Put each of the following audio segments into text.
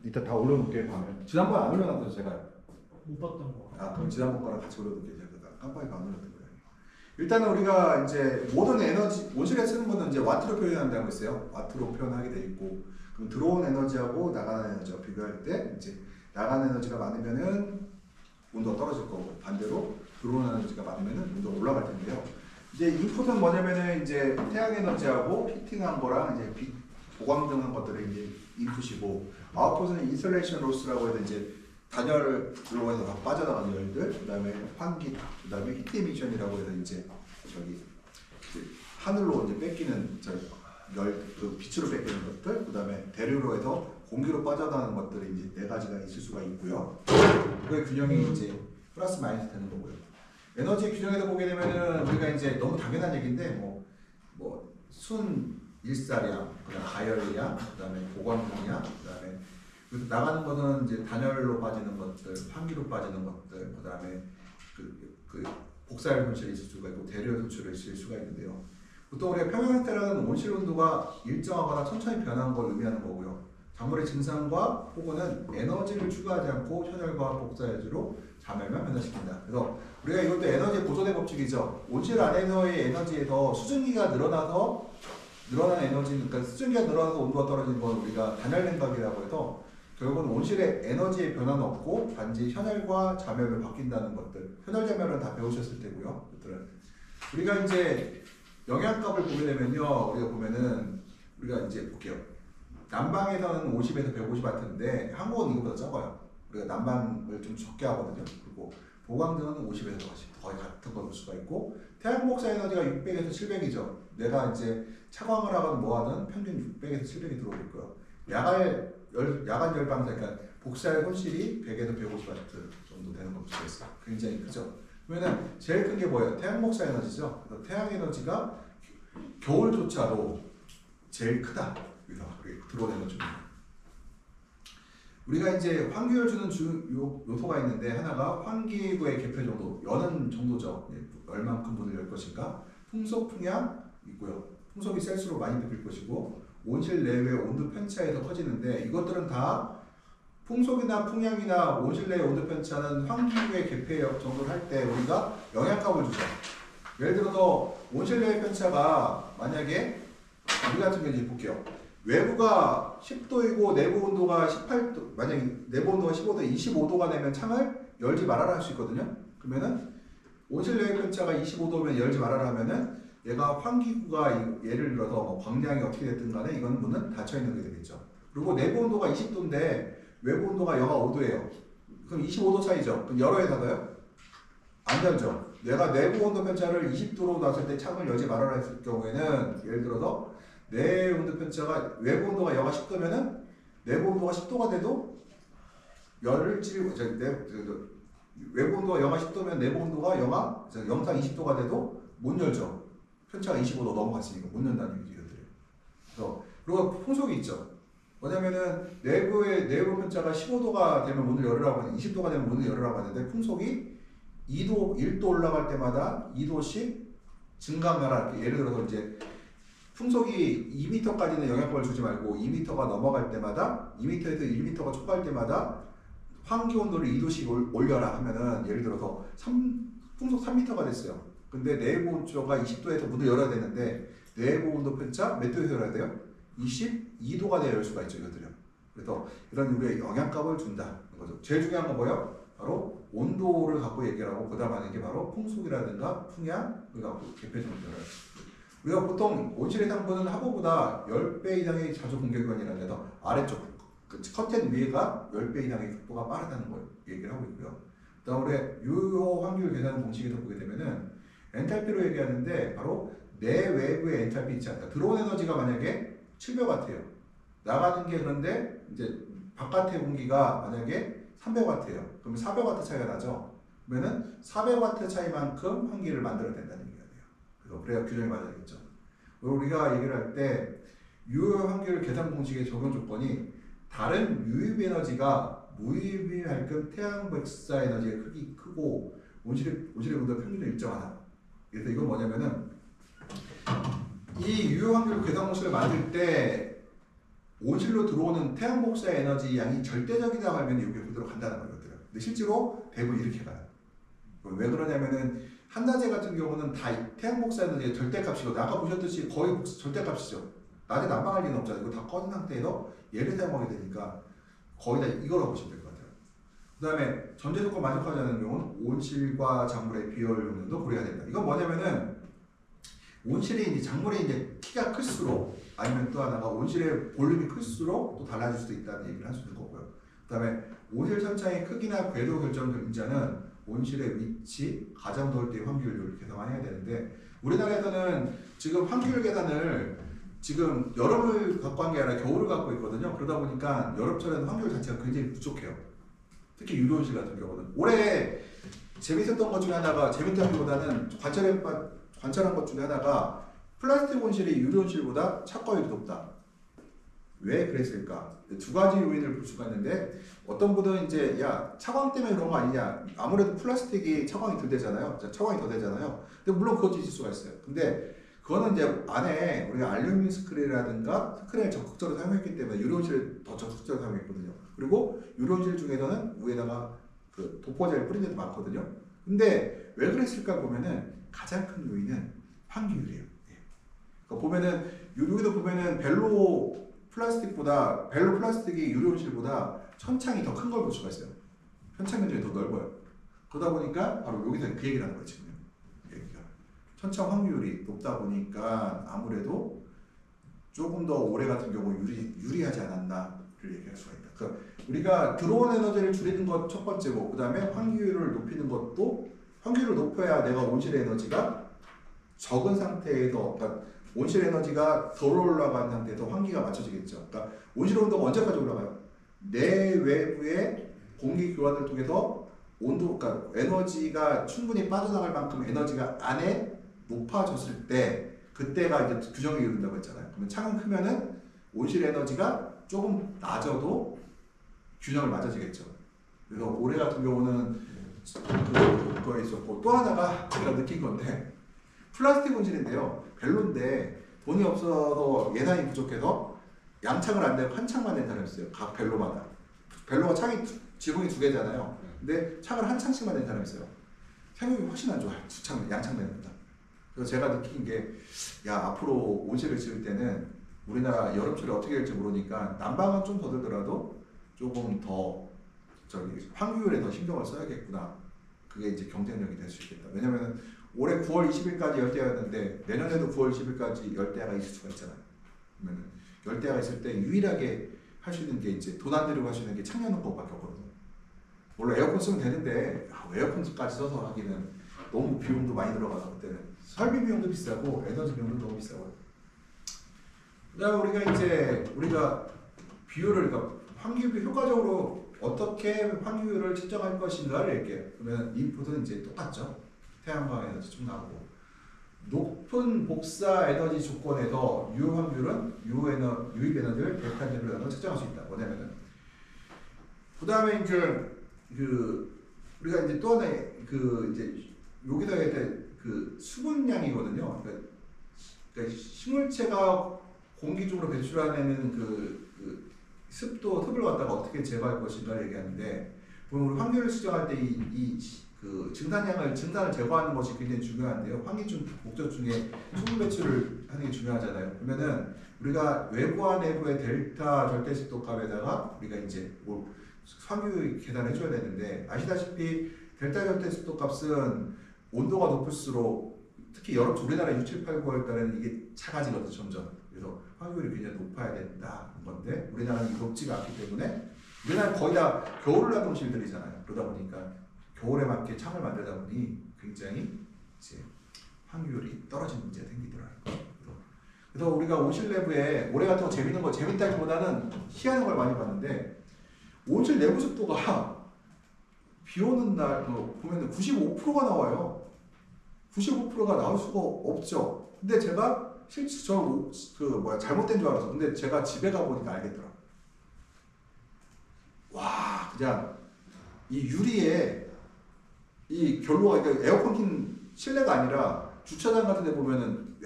이따 다 올려놓을게요. 방에. 지난번에 안 올려놨어요 제가. 못 봤던 거. 아 그럼 지난번 거랑 같이 올려놓을게요. 제가 깜빡이가 안 올렸던 거예요. 일단은 우리가 이제 모든 에너지 온실에 쓰는 거는 이제 와트로 표현한다고 했어요. 와트로 표현하게 돼 있고 그럼 들어온 에너지하고 나가는 에너지와 비교할 때 이제 나가는 에너지가 많으면은 온도가 떨어질 거고 반대로 들어오는 에너지가 많으면은 온도가 올라갈 텐데요. 이제 인풋은 뭐냐면은 이제 태양 에너지하고 히팅한 거랑 이제 빛 보광등한 것들이 이제 인풋이고 아웃풋은 인슐레이션 로스라고 해서 이제 단열로 해서 빠져나가는 열들, 그다음에 환기, 그다음에 히트 이미션이라고 해서 이제 저기 하늘로 이제 뺏기는 그 빛으로 뺏기는 것들, 그다음에 대류로 해서 공기로 빠져나가는 것들이 이제 네 가지가 있을 수가 있고요. 그 균형이 이제 플러스 마이너스 되는 거고요. 에너지 균형에서 보게 되면은 우리가 이제 너무 당연한 얘기인데 뭐 순 일사량, 그다음 가열량, 그다음에 보광량량, 그다음에 나가는 것은 이제 단열로 빠지는 것들, 환기로 빠지는 것들, 그다음에 그 복사열 손실이 있을 수가 있고 대류 손실이 있을 수가 있는데요. 보통 우리가 평형 상태라는 온실 온도가 일정하거나 천천히 변하는 걸 의미하는 거고요. 작물의 증상과 혹은 에너지를 추가하지 않고 현열과 복사열로 자멸만 변화시킨다. 그래서 우리가 이것도 에너지 보존의 법칙이죠. 온실 안에서의 에너지에서 수증기가 늘어나서 늘어난 에너지, 그러니까 수증기가 늘어나서 온도가 떨어지는 건 우리가 단열 냉각이라고 해서 결국은 온실의 에너지의 변화는 없고 단지 현열과 자멸로 바뀐다는 것들. 현열 자멸은 다 배우셨을 테고요. 그것들은 우리가 이제 영양값을 보게 되면요, 우리가 이제 볼게요. 난방에서는 50에서 150W인데 한국은 이거보다 적어요. 우리가 난방을 좀 적게 하거든요. 그리고 보강등은 50에서 거의 같은 걸 볼 수가 있고 태양 복사 에너지가 600에서 700이죠. 내가 이제 차광을 하건 뭐하든 평균 600에서 700이 들어오고 있고요. 야간 열방사, 그러니까 복사의 손실이 100에서 150W 정도 되는 걸 볼 수가 있어요. 굉장히 크죠. 그러면 제일 큰 게 뭐예요? 태양 복사 에너지죠. 그래서 태양 에너지가 겨울조차도 제일 크다. 그래서 들어오는 에너지입니다. 우리가 이제 환기를 주는 요소가 있는데 하나가 환기구의 개표 정도, 여는 정도죠. 얼만큼 문을 열 것인가. 풍속, 풍향 있고요. 풍속이 셀수록 많이 베풀 것이고 온실 내외 온도 편차에서 커지는데 이것들은 다 풍속이나 풍향이나 온실 내외 온도 편차는 환기구의 개폐 정도를 할 때 우리가 영향값을 주죠. 예를 들어서 온실 내외 편차가 만약에 우리 같은 경우 이제 볼게요. 외부가 10도이고 내부 온도가 18도, 만약에 내부 온도가 15도, 25도가 되면 창을 열지 말아라 할 수 있거든요. 그러면은 온실 내외 편차가 25도면 열지 말아라 하면은 얘가 환기구가 예를 들어서 뭐 광량이 어떻게 됐든 간에 이건 문은 닫혀 있는 게 되겠죠. 그리고 내부 온도가 20도인데 외부 온도가 영하 5도예요. 그럼 25도 차이죠. 그럼 열어야 닫아요? 안 열죠. 내가 내부 온도 편차를 20도로 놨을 때 창을 열지 말아라 했을 경우에는 예를 들어서 내 온도 편차가 외부 온도가 영하 10도면은 내부 온도가 10도가 돼도 열을 찌르고 외부 온도가 영하 10도면 내부 온도가 영상 20도가 돼도 못 열죠. 편차가 25도 넘어갔으니까 못 연다는 얘기들이에요. 그래서 그리고 풍속이 있죠. 뭐냐면은 내부 편차가 15도가 되면 문을 열으라고 하는데 20도가 되면 문을 열으라고 하는데 풍속이 2도, 1도 올라갈 때마다 2도씩 증가하라. 예를 들어서 이제 풍속이 2m까지는 영향권을 주지 말고 2m가 넘어갈 때마다 2m에서 1m가 초과할 때마다 환기 온도를 2도씩 올려라 하면은 예를 들어서 풍속 3m가 됐어요. 근데 내부 온도가 20도에서 문을 열어야 되는데 내부 온도 편차 몇 도에서 열어야 돼요? 22도가 돼야 열 수가 있죠, 이것들요. 그래서 이런 우리의 영향값을 준다는 거죠. 제일 중요한 건 뭐예요? 바로 온도를 갖고 얘기를 하고 그다음 하는 게 바로 풍속이라든가 풍향을 갖고 개폐정도를. 우리가 보통 온실의 상부는 하부보다 10배 이상의 자주 공격원이라는 데서 아래쪽 커튼 위에가 10배 이상의 속도가 빠르다는 걸 얘기를 하고 있고요. 그 다음에 유효 환기율 계산 공식에서 보게 되면은 엔탈피로 얘기하는데 바로 내 외부의 엔탈피 있지 않다. 들어온 에너지가 만약에 700W예요. 나가는 게 그런데 이제 바깥의 공기가 만약에 300W예요. 그럼 400W 차이가 나죠. 그러면은 400W 차이만큼 환기를 만들어야 된다는 얘기가 돼요. 그래서 그래야 균형이 맞아야겠죠. 우리가 얘기를 할 때 유효 환기율 계산 공식의 적용 조건이 다른 유입 에너지가 무유입이 할끔 태양 백사 에너지가 크고 온실의 온도 평균은 일정하다. 그래서 이건 뭐냐면은 이 유효 환기율 계산 공식을 만들 때 온실로 들어오는 태양 복사 에너지 양이 절대적이다 하면 이게 그대로 간다는 거거든요. 근데 실제로 대부분 이렇게 가요. 왜 그러냐면은 한낮에 같은 경우는 다 태양 복사 에너지의 절대값이거든요. 아까 보셨듯이 거의 절대값이죠. 낮에 난방할 리는 없잖아요. 이거 다 꺼진 상태에서 얘를 사용하게 되니까 거의 다 이거라고 보시면 될 것 같아요. 그 다음에 전제 조건 만족하지 않는 경우는 온실과 작물의 비열 용량도 고려해야 된다. 이건 뭐냐면은 온실이 이제 작물의 이제 키가 클수록 아니면 또 하나가 온실의 볼륨이 클수록 또 달라질 수도 있다는 얘기를 할 수 있는 거고요. 그 다음에 온실 천창의 크기나 궤도 결정 자는 온실의 위치, 가장 더울 때 환기율을 계산해야 되는데 우리나라에서는 지금 환기율 계산을 지금 여름을 갖고 한 게 아니라 겨울을 갖고 있거든요. 그러다 보니까 여름철에는 환기율 자체가 굉장히 부족해요. 특히 유료온실 같은 경우는. 올해 재밌었던 것 중에 하나가 재밌다기보다는 관찰한 것 중에 하나가 플라스틱 온실이 유료온실보다 착과율이 높다. 왜 그랬을까? 두 가지 요인을 볼 수가 있는데 어떤 분은 이제 야 차광 때문에 그런 거 아니냐? 아무래도 플라스틱이 차광이 덜 되잖아요. 차광이 더 되잖아요. 근데 물론 그것도 있을 수가 있어요. 근데 그거는 이제 안에 우리가 알루미늄 스크린이라든가 스크린을 적극적으로 사용했기 때문에 유료온실을 더 적극적으로 사용했거든요. 그리고 유료온실 중에서는 위에다가 그 도포제를 뿌린 데도 많거든요. 근데 왜 그랬을까 보면은 가장 큰 요인은 환기율이에요. 그러니까 보면은 여기도 보면은 벨로 플라스틱이 유료온실보다 천창이 더 큰 걸 볼 수가 있어요. 천창 면적이 더 넓어요. 그러다 보니까 바로 여기서 그 얘기를 하는 거예요. 지금 얘기가 천창 확률이 높다 보니까 아무래도 조금 더 올해 같은 경우 유리하지 않았나를 얘기할 수가 있다. 그러니까 우리가 들어온 에너지를 줄이는 것 첫 번째고, 그 다음에 환기율을 높이는 것도 환기율을 높여야 내가 온실 에너지가 적은 상태에서, 그러니까 온실 에너지가 덜 올라간 상태에서 환기가 맞춰지겠죠. 그러니까 온실 온도가 언제까지 올라가요? 내외부의 공기 교환을 통해서 온도, 그러니까 에너지가 충분히 빠져나갈 만큼 에너지가 안에 높아졌을 때 그때가 이제 균형이 이룬다고 했잖아요. 그러면 창은 크면은 온실 에너지가 조금 낮아도 균형을 맞아지겠죠. 그래서 올해 같은 경우는 그거에 있었고, 또 하나가 제가 느낀 건데 플라스틱 온실인데요. 벨로인데 돈이 없어서 예산이 부족해서 양창을 안 내고 한 창만 낸 사람이 있어요. 각 벨로마다. 벨로가 창이 지붕이 두 개잖아요. 근데 창을 한 창씩만 낸 사람이 있어요. 생각이 훨씬 안 좋아요. 두 창, 양창 내는 것보다. 그래서 제가 느낀 게, 야, 앞으로 온실을 지을 때는 우리나라 여름철에 어떻게 될지 모르니까 난방은 좀 더 들더라도 조금 더 환기율에 더 신경을 써야겠구나. 그게 이제 경쟁력이 될 수 있겠다. 왜냐면은 올해 9월 20일까지 열대야였는데 내년에도 9월 10일까지 열대야가 있을 수가 있잖아요. 그러면 열대야가 있을 때 유일하게 할 수 있는 게 이제 돈 안 들이고 할 수 있는 게 창녕방법밖에 없거든요. 물론 에어컨 쓰면 되는데 에어컨까지 써서 하기는 너무 비용도 많이 들어가서 그때는 설비 비용도 비싸고 에너지 비용도 너무 비싸고요. 그다음에 우리가 비율을, 그러니까 환기율이 효과적으로 어떻게 환기율을 측정할 것인가를 얘기해요. 그러면 인풋은 이제 똑같죠. 태양광 에너지 좀 나오고, 높은 복사 에너지 조건에서 유효환율은 유입 에너지를 델타진으로 측정할 수 있다. 뭐냐면은 그 다음에 이제 우리가 이제 또 하나 이제 여기다 그 수분량이거든요. 그러니까 식물체가 공기중으로 배출하는 그 습을 갖다가 어떻게 제거할 것인가를 얘기하는데, 보면 우리 환기율을 측정할 때 그 증산을 제거하는 것이 굉장히 중요한데요. 환기중 목적 중에 수분 배출을 하는 게 중요하잖아요. 그러면은 우리가 외부와 내부의 델타 절대습도값에다가 우리가 이제 환기율 계산해 줘야 되는데, 아시다시피 델타 절대습도값은 온도가 높을수록 특히 여름철 우리나라 6, 7, 8, 9월 달에는 이게 작아지거든요. 점점. 그래서 환기율이 굉장히 높아야 된다는 건데, 우리나라는 높지가 않기 때문에 우리나라 거의 다 겨울을 하는 온실들이잖아요. 그러다 보니까 겨울에 맞게 창을 만들다 보니 굉장히 이제 환기율이 떨어지는 문제가 생기더라고요. 그래서 우리가 온실 내부에 올해 같은 거 재밌다기보다는 희한한 걸 많이 봤는데, 온실 내부 습도가 비 오는 날 보면 95%가 나와요. 95%가 나올 수가 없죠. 근데 제가 실제 잘못된 줄 알았어. 근데 제가 집에 가보니까 알겠더라고요. 와, 그냥 이 유리에 이 결로가, 그러니까 에어컨 킨 실내가 아니라 주차장 같은 데 보면은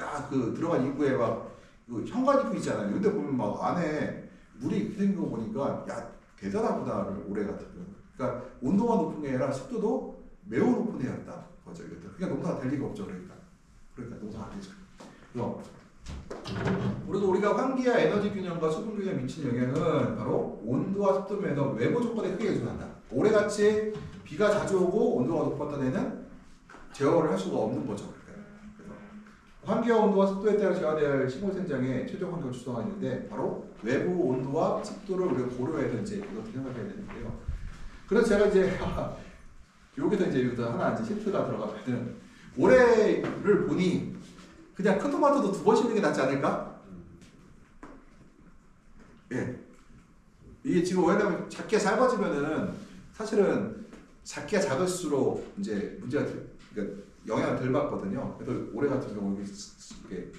들어간 입구에 막 현관 입구 있잖아요. 근데 보면 막 안에 물이 생긴 거 보니까 야 대단하구나를 올해 같은 경우. 그러니까 온도가 높은 게 아니라 습도도 매우 높은 해였다. 거죠. 그러니까 농사가 될 리가 없죠. 그러니까 농사가 안 되죠. 그래서 그래도 우리가 환기와 에너지 균형과 수분 균형에 미치는 영향은 바로 온도와 습도 면에서 외부 조건에 크게 의존한다. 올해같이 비가 자주 오고 온도가 높았던 해는 제어를 할 수가 없는 거죠. 그래서 환기와 온도와 습도에 따라 제어해야 할 식물생장의 최종 환경을 조성하는데 바로 외부 온도와 습도를 우리가 고려해야 되는지 이것도 생각해야 되는데요. 그래서 제가 이제 여기서 이제 하나 이제 힌트가 들어가면은 올해를 보니 그냥 큰 토마토도 2번 심는 게 낫지 않을까? 예. 이게 지금 왜냐면 작게 작아지면은 사실은 작게 작을수록 이제 문제가 그러니까 영향을 덜 받거든요. 그래서 올해 같은 경우 이게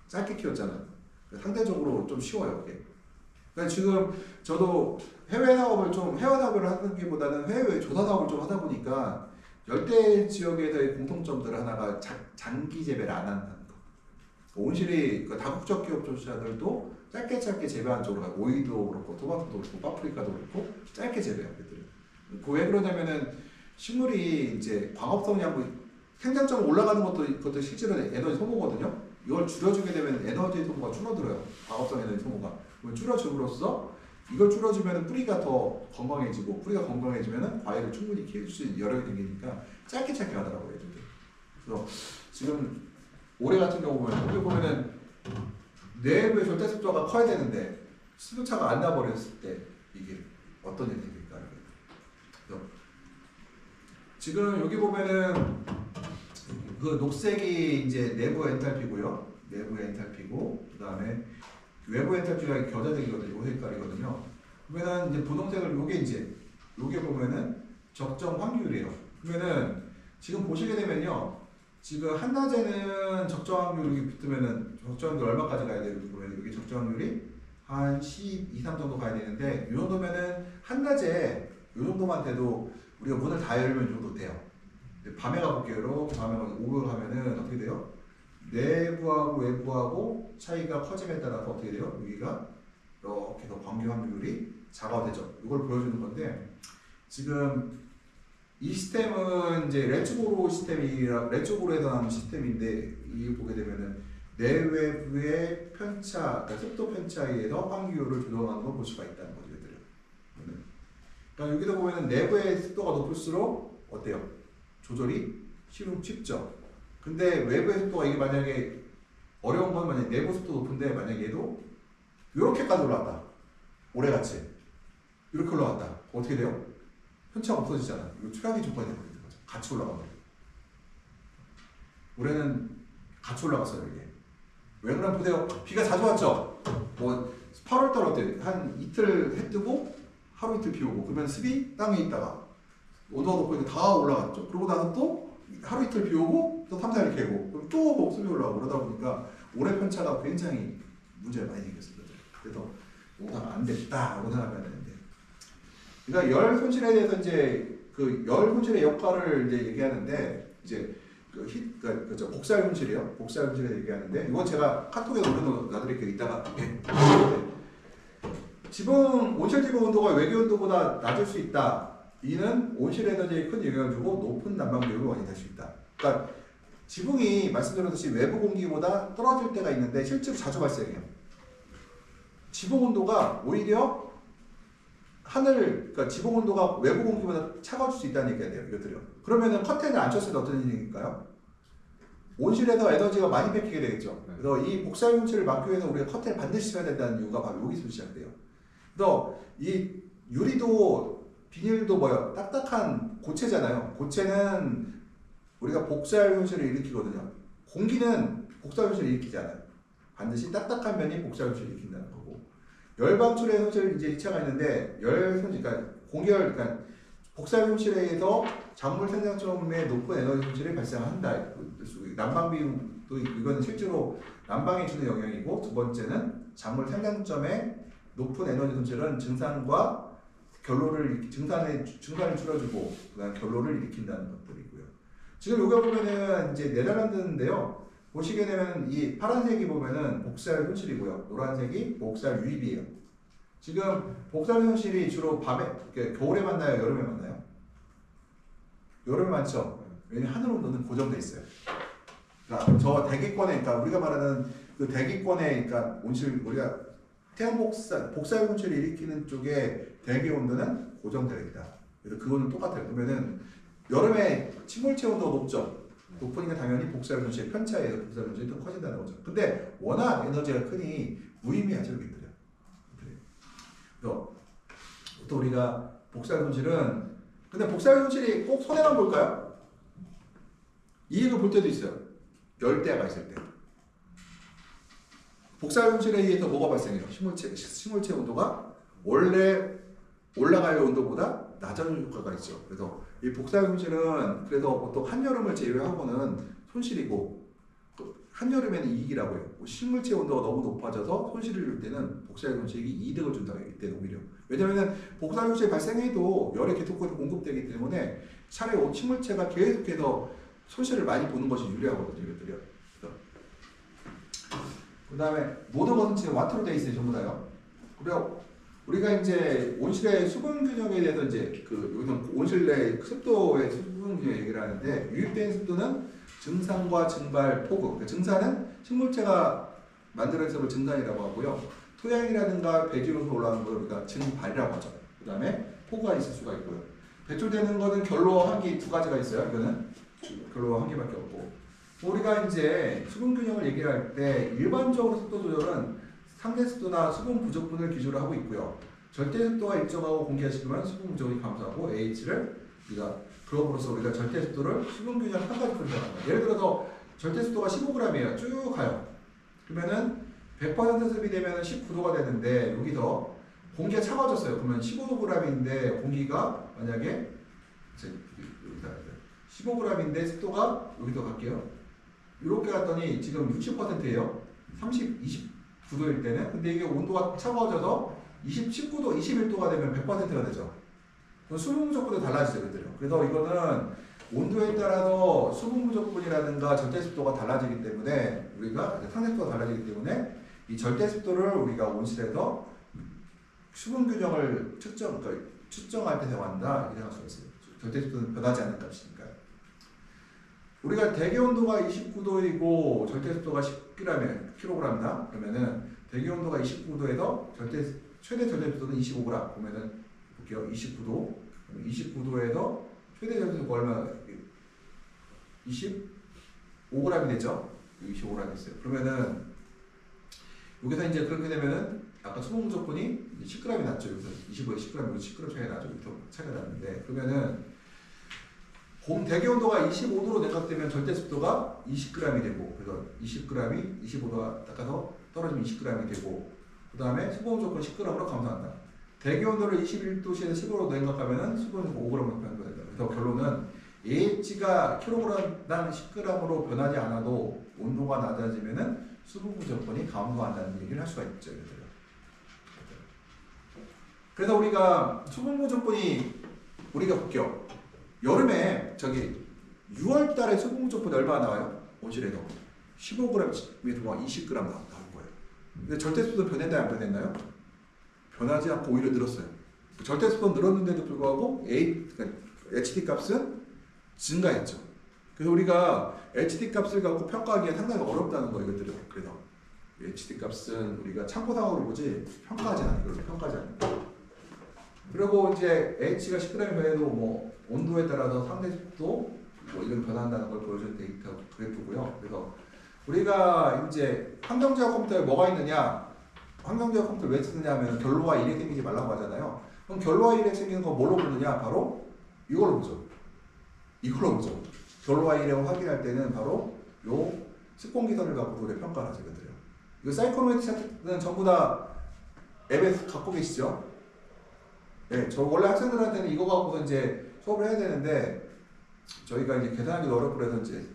짧게 키웠잖아요. 상대적으로 좀 쉬워요. 이게. 그러니까 지금 저도 해외 사업을 하는 게보다는 해외 조사 사업을 좀 하다 보니까 열대 지역에서의 공통점들 하나가 장기 재배를 안 한다는 거. 온실이 그 다국적 기업 조사들도 짧게 재배한 쪽으로 가고 오이도 그렇고 토마토도 그렇고 파프리카도 그렇고 짧게 재배해요. 왜 그러냐면은 식물이 이제 광합성이 하고 생장점 올라가는 것도 실제로 에너지 소모거든요. 이걸 줄여주게 되면 에너지 소모가 줄어들어요. 광합성 에너지 소모가. 줄여줌으로써 이걸 줄여주면 뿌리가 더 건강해지고 뿌리가 건강해지면 과일을 충분히 키울 수 있는 여력이 생기니까 짧게 가더라고요. 그래서 지금 올해 같은 경우 보면은 내부의 절대 습도가 커야 되는데 습도차가 안 나버렸을 때 이게 어떤 일이 생길까요? 지금 여기 보면은 그 녹색이 이제 내부 엔탈피고요. 내부 엔탈피고 그다음에 외부 엔탈피가 겨자색이거든요. 요 색깔이거든요. 그러면은 이제 분홍색을 요게 보면은 적정 환기율이에요. 그러면은 지금 보시게 되면요. 지금 한낮에는 적정 환기율이 붙으면은 적정 환기율 얼마까지 가야 돼요? 보면 여기 적정 환기율이 한 12, 3 정도 가야 되는데 이 정도면은 한낮에 이 정도만 돼도 우리가 문을 다 열면 이 정도 돼요. 밤에 가볼게요. 이렇게 밤에 오후 가면은 어떻게 돼요? 내부하고 외부하고 차이가 커짐에 따라서 어떻게 돼요? 여기가 이렇게 더 광기 확률이 작아되죠. 이걸 보여주는 건데 지금 이 시스템은 이제 레츠고로에서 나온 시스템인데 이 보게 되면은 내외부의 편차, 그러니까 습도 편차에 의해서 환기율을 조정하는 걸 볼 수가 있다는 거죠. 그러니까 여기서 보면은 내부의 습도가 높을수록 어때요? 조절이 쉽죠. 근데 외부의 습도가 이게 만약에 어려운 건 만약에 내부 습도 높은데 만약에 얘도 이렇게까지 올라왔다. 올해같이 이렇게 올라왔다. 어떻게 돼요? 편차가 없어지잖아. 이거 최악의 조건이 되는 거죠. 같이 올라가요. 올해는 같이 올라갔어요. 이게. 왜 그러면 보세요. 비가 자주 왔죠. 뭐 8월달 어때? 한 이틀 해 뜨고 하루 이틀 비 오고 그러면 습이 땅에 있다가 온도가 높고 다 올라갔죠. 그러고 나서 또 하루 이틀 비 오고 또 3, 4일 개고 그럼 또 습이 올라가고 그러다 보니까 올해 편차가 굉장히 문제가 많이 생겼습니다. 그래서 농사가 안 됐다라고 생각해야 되는데 그러니까 열 손실에 대해서 이제 그 열 손실의 역할을 이제 얘기하는데 이제 그죠 복살 손실이요. 복살 손실에 얘기하는데 이건 제가 카톡에 올려놔드릴게요. 이따가 온실 지붕 온도가 외계 온도보다 낮을 수 있다. 이는 온실 에너지에 큰 영향을 주고 높은 난방 비용을 원인할 수 있다. 그러니까 지붕이 말씀드렸듯이 외부 공기보다 떨어질 때가 있는데 실제로 자주 발생해요. 지붕 온도가 오히려 그러니까 지붕 온도가 외부 공기보다 차가워질 수 있다는 얘기가 돼요. 이것들이요. 그러면은 커튼을 안 쳤을 때 어떤 일일까요? 온실에서 에너지가 많이 뺏기게 되겠죠. 그래서 이 복사열 손실을 막기 위해서 우리가 커튼을 반드시 쳐야 된다는 이유가 바로 여기서 시작돼요. 그래서 이 유리도 비닐도 뭐요? 딱딱한 고체잖아요. 고체는 우리가 복사열 손실을 일으키거든요. 공기는 복사열 손실을 일으키지 않아요. 반드시 딱딱한 면이 복사열 손실을 일으킨다는 거고. 열 방출의 손실 이제 2차가 있는데 열 손실, 그러니까 그러니까 복사열 손실에 의해서 작물 생장점에 높은 에너지 손실이 발생한다. 난방 비용도 이거는 실제로 난방에 주는 영향이고 두 번째는 작물 생장점에 높은 에너지 손실은 증산과 증산을 줄여주고 그다음 결로를 일으킨다는 것들이고요. 지금 여기 보면은 이제 네덜란드인데요. 보시게 되면 이 파란색이 보면은 복사열 손실이고요. 노란색이 복사열 유입이에요. 지금 복사열 손실이 주로 밤에, 그러니까 겨울에 만나요? 여름에 만나요? 여름에 많죠? 왜냐면 하늘 온도는 고정돼 있어요. 그러니까 저 대기권에, 그러니까 우리가 말하는 그 대기권에, 그러니까 온실, 우리가 태양 복사열 손실을 일으키는 쪽에 대기 온도는 고정되어 있다. 그래서 그거는 똑같아요. 그러면은 여름에 침몰체 온도가 높죠. 높으니까 당연히 복사열 손실, 편차에 의해서 복사열 손실이 더 커진다는 거죠. 근데 워낙 에너지가 크니 무의미하죠, 여기들은. 그래서 또 우리가 복사열 손실은, 근데 복사열 손실이 꼭 손해만 볼까요? 이익을 볼 때도 있어요. 열대야가 있을 때. 복사열 손실에 의해서 뭐가 발생해요? 식물체 온도가 원래 올라갈 온도보다 낮아지는 효과가 있죠. 그래서 이 복사열 손실은 그래서 보통 한여름을 제외하고는 손실이고, 한여름에는 이익이라고 해요. 식물체 온도가 너무 높아져서 손실을 줄 때는 복사열 손실이 이득을 준다고 해요. 이때는 오히려. 왜냐하면 복사열 손실이 발생해도 열이 계속해서 공급되기 때문에 차라리 식물체가 계속해서 손실을 많이 보는 것이 유리하거든요. 이것들이요. 그 다음에 모든 것은 지금 와트로 되어 있어요. 전부 다요. 그리고 우리가 이제 온실의 수분 균형에 대해서 이제 여기서 온실 내 습도의 수분 균형 얘기를 하는데, 유입된 습도는 증산과 증발, 폭우. 그러니까 증산은 식물체가 만들어내는 증산이라고 하고요. 토양이라든가 배기로서 올라오는 걸 우리가 증발이라고 하죠. 그 다음에 폭우가 있을 수가 있고요. 배출되는 것은 결로와 환기 두 가지가 있어요. 이거는 결로와 환기밖에 없고. 우리가 이제 수분 균형을 얘기할 때 일반적으로 습도 조절은 상대 습도나 수분 부족분을 기준으로 하고 있고요. 절대 습도가 일정하고 공기가 식으면 수분 부족이 감소하고 H를 우리가 그럼으로써 우리가 절대 습도를 수분 균형 한 가지 분석합니다. 예를 들어서 절대 습도가 15g이에요. 쭉 가요. 그러면은 100% 습이 되면 19도가 되는데, 여기서 공기가 차가워졌어요. 그러면 15g인데 공기가 만약에 15g인데 습도가 여기서 갈게요. 이렇게 갔더니 지금 60%예요. 29도일 때는. 근데 이게 온도가 차가워져서 19도, 21도가 되면 100%가 되죠. 수분 부족분도 달라지죠. 그래서 이거는 온도에 따라서 수분 부족분이라든가 절대 습도가 달라지기 때문에, 우리가 상대 습도가 달라지기 때문에 이 절대 습도를 우리가 온실에서 수분 균형을 측정할 때 사용한다, 이렇게 생각할 수가 있어요. 절대 습도는 변하지 않는 값이니까요. 우리가 대기 온도가 29도이고 절대 습도가 10g이다. 그러면은 대기 온도가 29도에서 최대 절대 습도는 25g. 보면은 볼게요. 29도. 29도에서 최대 절대 습도가 얼마? 25g이 되죠. 25g 있어요. 그러면은 여기서 이제 그렇게 되면은 아까 수분 부족분이 10g이 났죠. 여기서 25에 10g이고 10g 차이가 나죠. 여기서 차이가 났는데, 그러면은 봄 대기 온도가 25도로 냉각되면 절대 습도가 20g이 되고, 그래서 20g이 25도가 닦아서 떨어지면 20g이 되고, 그 다음에 수분 부족분 10g으로 감소한다. 대기 온도를 21도씨에서 15도로 냉각하면 수분 부족분 5g으로 변화된다. 그래서 결론은 AH가 kg당 10g으로 변하지 않아도 온도가 낮아지면은 수분 부족분이 감소한다는 얘기를 할 수가 있죠. 그래서 우리가 수분 부족분이, 우리가 볼게요. 여름에 6월 달에 수분 부족분이 얼마나 나와요? 온실에서 15g에 동안 20g 나온 거예요. 근데 절대 습도 변했나요? 안 변했나요? 변하지 않고 오히려 늘었어요. 절대 습도 늘었는데도 불구하고 HD 값은 증가했죠. 그래서 우리가 HD 값을 갖고 평가하기가 상당히 어렵다는 거예요. 이것들은. 그래서 HD 값은 우리가 참고상으로 보지 평가하지 않아요. 이걸 평가하지 않아요. 그리고 이제 H가 10g이 변해도 뭐 온도에 따라서 상대 습도 뭐 이런 변한다는 걸 보여주는 데이터 그래프고요. 그래서 우리가 이제 환경제약 컴퓨터에 뭐가 있느냐? 환경제약 컴퓨터를 왜 쓰느냐 하면 결로와 일액 생기지 말라고 하잖아요. 그럼 결로와 일액 생기는 거 뭘로 보느냐? 바로 이걸로 보죠. 이걸로 보죠. 결로와 일액을 확인할 때는 바로 요 습공기선을 갖고 우리가 평가를 하죠. 이거 사이코노메트리 차트는 전부 다 앱에 갖고 계시죠? 네, 저 원래 학생들한테는 이거 갖고서 이제 수업을 해야 되는데, 저희가 이제 계산하기 어렵고 그래서 이제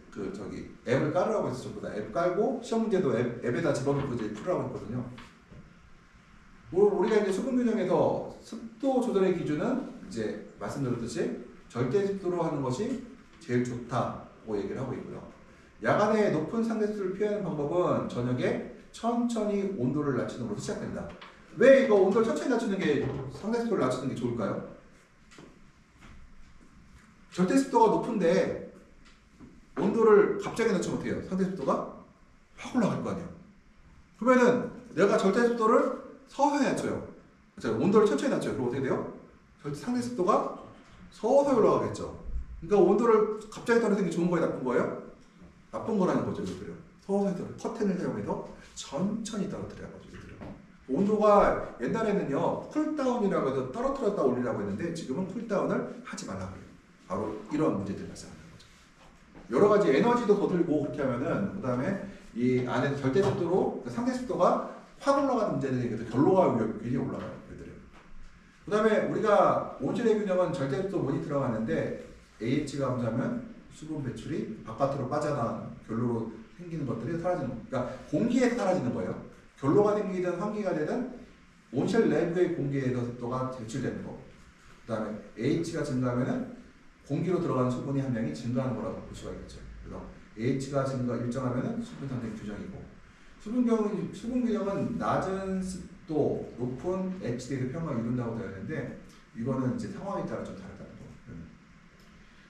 앱을 깔으라고 해서 전부 다 앱 깔고 시험 문제도 앱에다 집어넣고 이제 풀으라고 했거든요. 우리가 이제 수분 균형에서 습도 조절의 기준은 이제 말씀드렸듯이 절대 습도로 하는 것이 제일 좋다고 얘기를 하고 있고요. 야간에 높은 상대 습도를 피하는 방법은 저녁에 천천히 온도를 낮추는 것으로 시작된다. 왜 이거 온도를 천천히 낮추는 게 상대 습도를 낮추는 게 좋을까요? 절대 습도가 높은데 온도를 갑자기 낮추면 어떻게 해요? 상대 습도가 확 올라갈 거 아니에요. 그러면은 내가 절대 습도를 서서히 낮춰요. 온도를 천천히 낮춰요. 그럼 어떻게 돼요? 상대 습도가 서서히 올라가겠죠. 그러니까 온도를 갑자기 떨어뜨리는 게 좋은 거예요? 나쁜 거예요? 나쁜 거라는 거죠. 이들은 서서히 커튼을 사용해서 천천히 떨어뜨려야 하죠. 이들은 온도가 옛날에는요 쿨다운이라고 해서 떨어뜨렸다 올리라고 했는데 지금은 쿨다운을 하지 말라고 해요. 바로 이런 문제들이 발생하는 거죠. 여러 가지 에너지도 더 들고 그렇게 하면은 그 다음에 이 안에 절대 습도로 상대 습도가 확 올라가는 문제들이 그래서 결로가 위협이 굉장히 올라가요. 그 다음에 우리가 온실의 균형은 절대 습도 모니터라고 하는데 AH가 하자면 수분 배출이 바깥으로 빠져나가는 결로로 생기는 것들이 사라지는 거예요. 그러니까 공기에서 사라지는 거예요. 결로가 생기든 환기가 되든 온실 내부의 공기에서 습도가 배출되는 거. 그 다음에 H가 증가하면은 공기로 들어가는 수분의 함량이 증가하는 거라고 볼 수가 있겠죠. 그래서 H가 일정하면은 수분 상태 규정이고 수분 규정은 낮은 습도, 높은 HD에서 평균을 이룬다고 되어 있는데 이거는 이제 상황에 따라 좀 다르다는 거.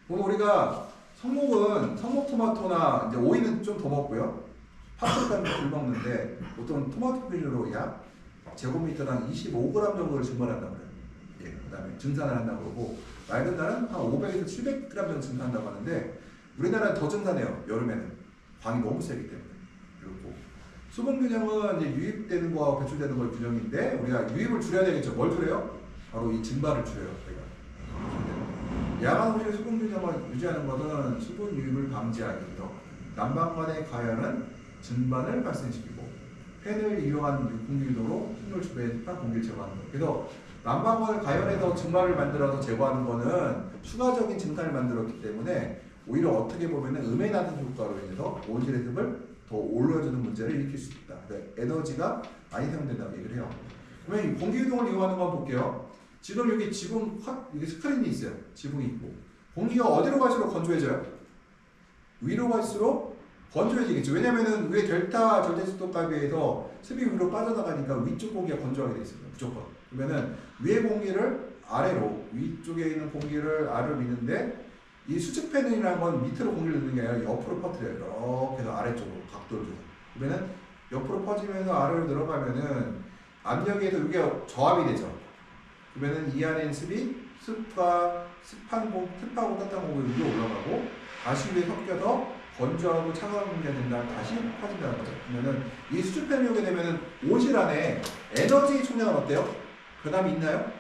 그럼 우리가 성목 토마토나 이제 오이는 좀 더 먹고요. 파프리카는 덜 먹는데 보통 토마토 비율로 약 제곱미터당 25g 정도를 증발한다고 해요. 예, 그다음에 증산을 한다고 그러고 맑은 날은 한 500에서 700g 정도 증산한다고 하는데 우리나라는 더 증산해요. 여름에는 광이 너무 세기 때문에. 그리고 수분 균형은 이제 유입되는 거와 배출되는 걸 균형인데 우리가 유입을 줄여야 되겠죠. 뭘 줄여요? 바로 이 증발을 줄여요. 저희가. 야간 온실의 수분 균형을 유지하는 것은 수분 유입을 방지하기 위해서 난방관의 가열은 증반을 발생시키고 팬을 이용한 공기 유도로 힘을 주배했다 공기를 제거하는 거예요. 그래서 난방관을 가열해서 증발을 만들어서 제거하는 거는 추가적인 증산을 만들었기 때문에 오히려 어떻게 보면 음에 낮은 효과로 인해서 온실의 습을 더 올려주는 문제를 일으킬 수 있다. 그러니까 에너지가 많이 사용된다고 얘기를 해요. 그러면 공기 유동을 이용하는 거 한번 볼게요. 지금 여기 지붕 여기 스크린이 있어요. 지붕이 있고 공기가 어디로 갈수록 건조해져요? 위로 갈수록 건조해지겠죠. 왜냐면은 위에 델타 절대습도값에 비해서 습이 위로 빠져나가니까 위쪽 공기가 건조하게 돼 있어요. 무조건. 그러면은 위에 공기를 아래로 위쪽에 있는 공기를 아래로 미는데 이 수직 패널이라는 건 밑으로 공기를 넣는 게 아니라 옆으로 퍼뜨려요. 이렇게 해서 아래쪽으로 각도를 줘서. 그러면은 옆으로 퍼지면서 아래로 들어가면은 압력에서 이게 저압이 되죠. 그러면은 이 안에 있는 습이 습하고 따뜻한 공기 위로 올라가고 다시 위에 섞여서 건조하고 차가운 공기가 된다 다시 퍼진다는 거죠. 그러면은 이 수직 패널이 오게 되면은 온실 안에 에너지 총량은 어때요? 변함이 있나요?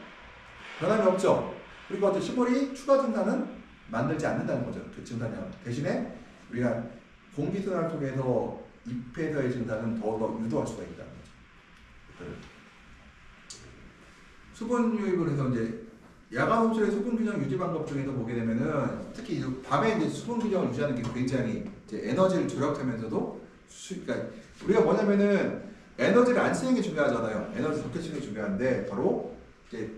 변함이 없죠. 그리고 어떤 시골이 추가 증산은 만들지 않는다는 거죠. 그 증산량 대신에 우리가 공기순환을 통해서 잎에서의 증산은 더더 유도할 수가 있다는 거죠. 수분 유입을 해서 이제 야간 온실의 수분 균형 유지 방법 중에서 보게 되면은 특히 밤에 이제 수분 균형을 유지하는 게 굉장히 이제 에너지를 절약하면서도 그러니까 우리가 뭐냐면은 에너지를 안 쓰는 게 중요하잖아요. 에너지 적게 쓰는 게 중요한데 바로 이제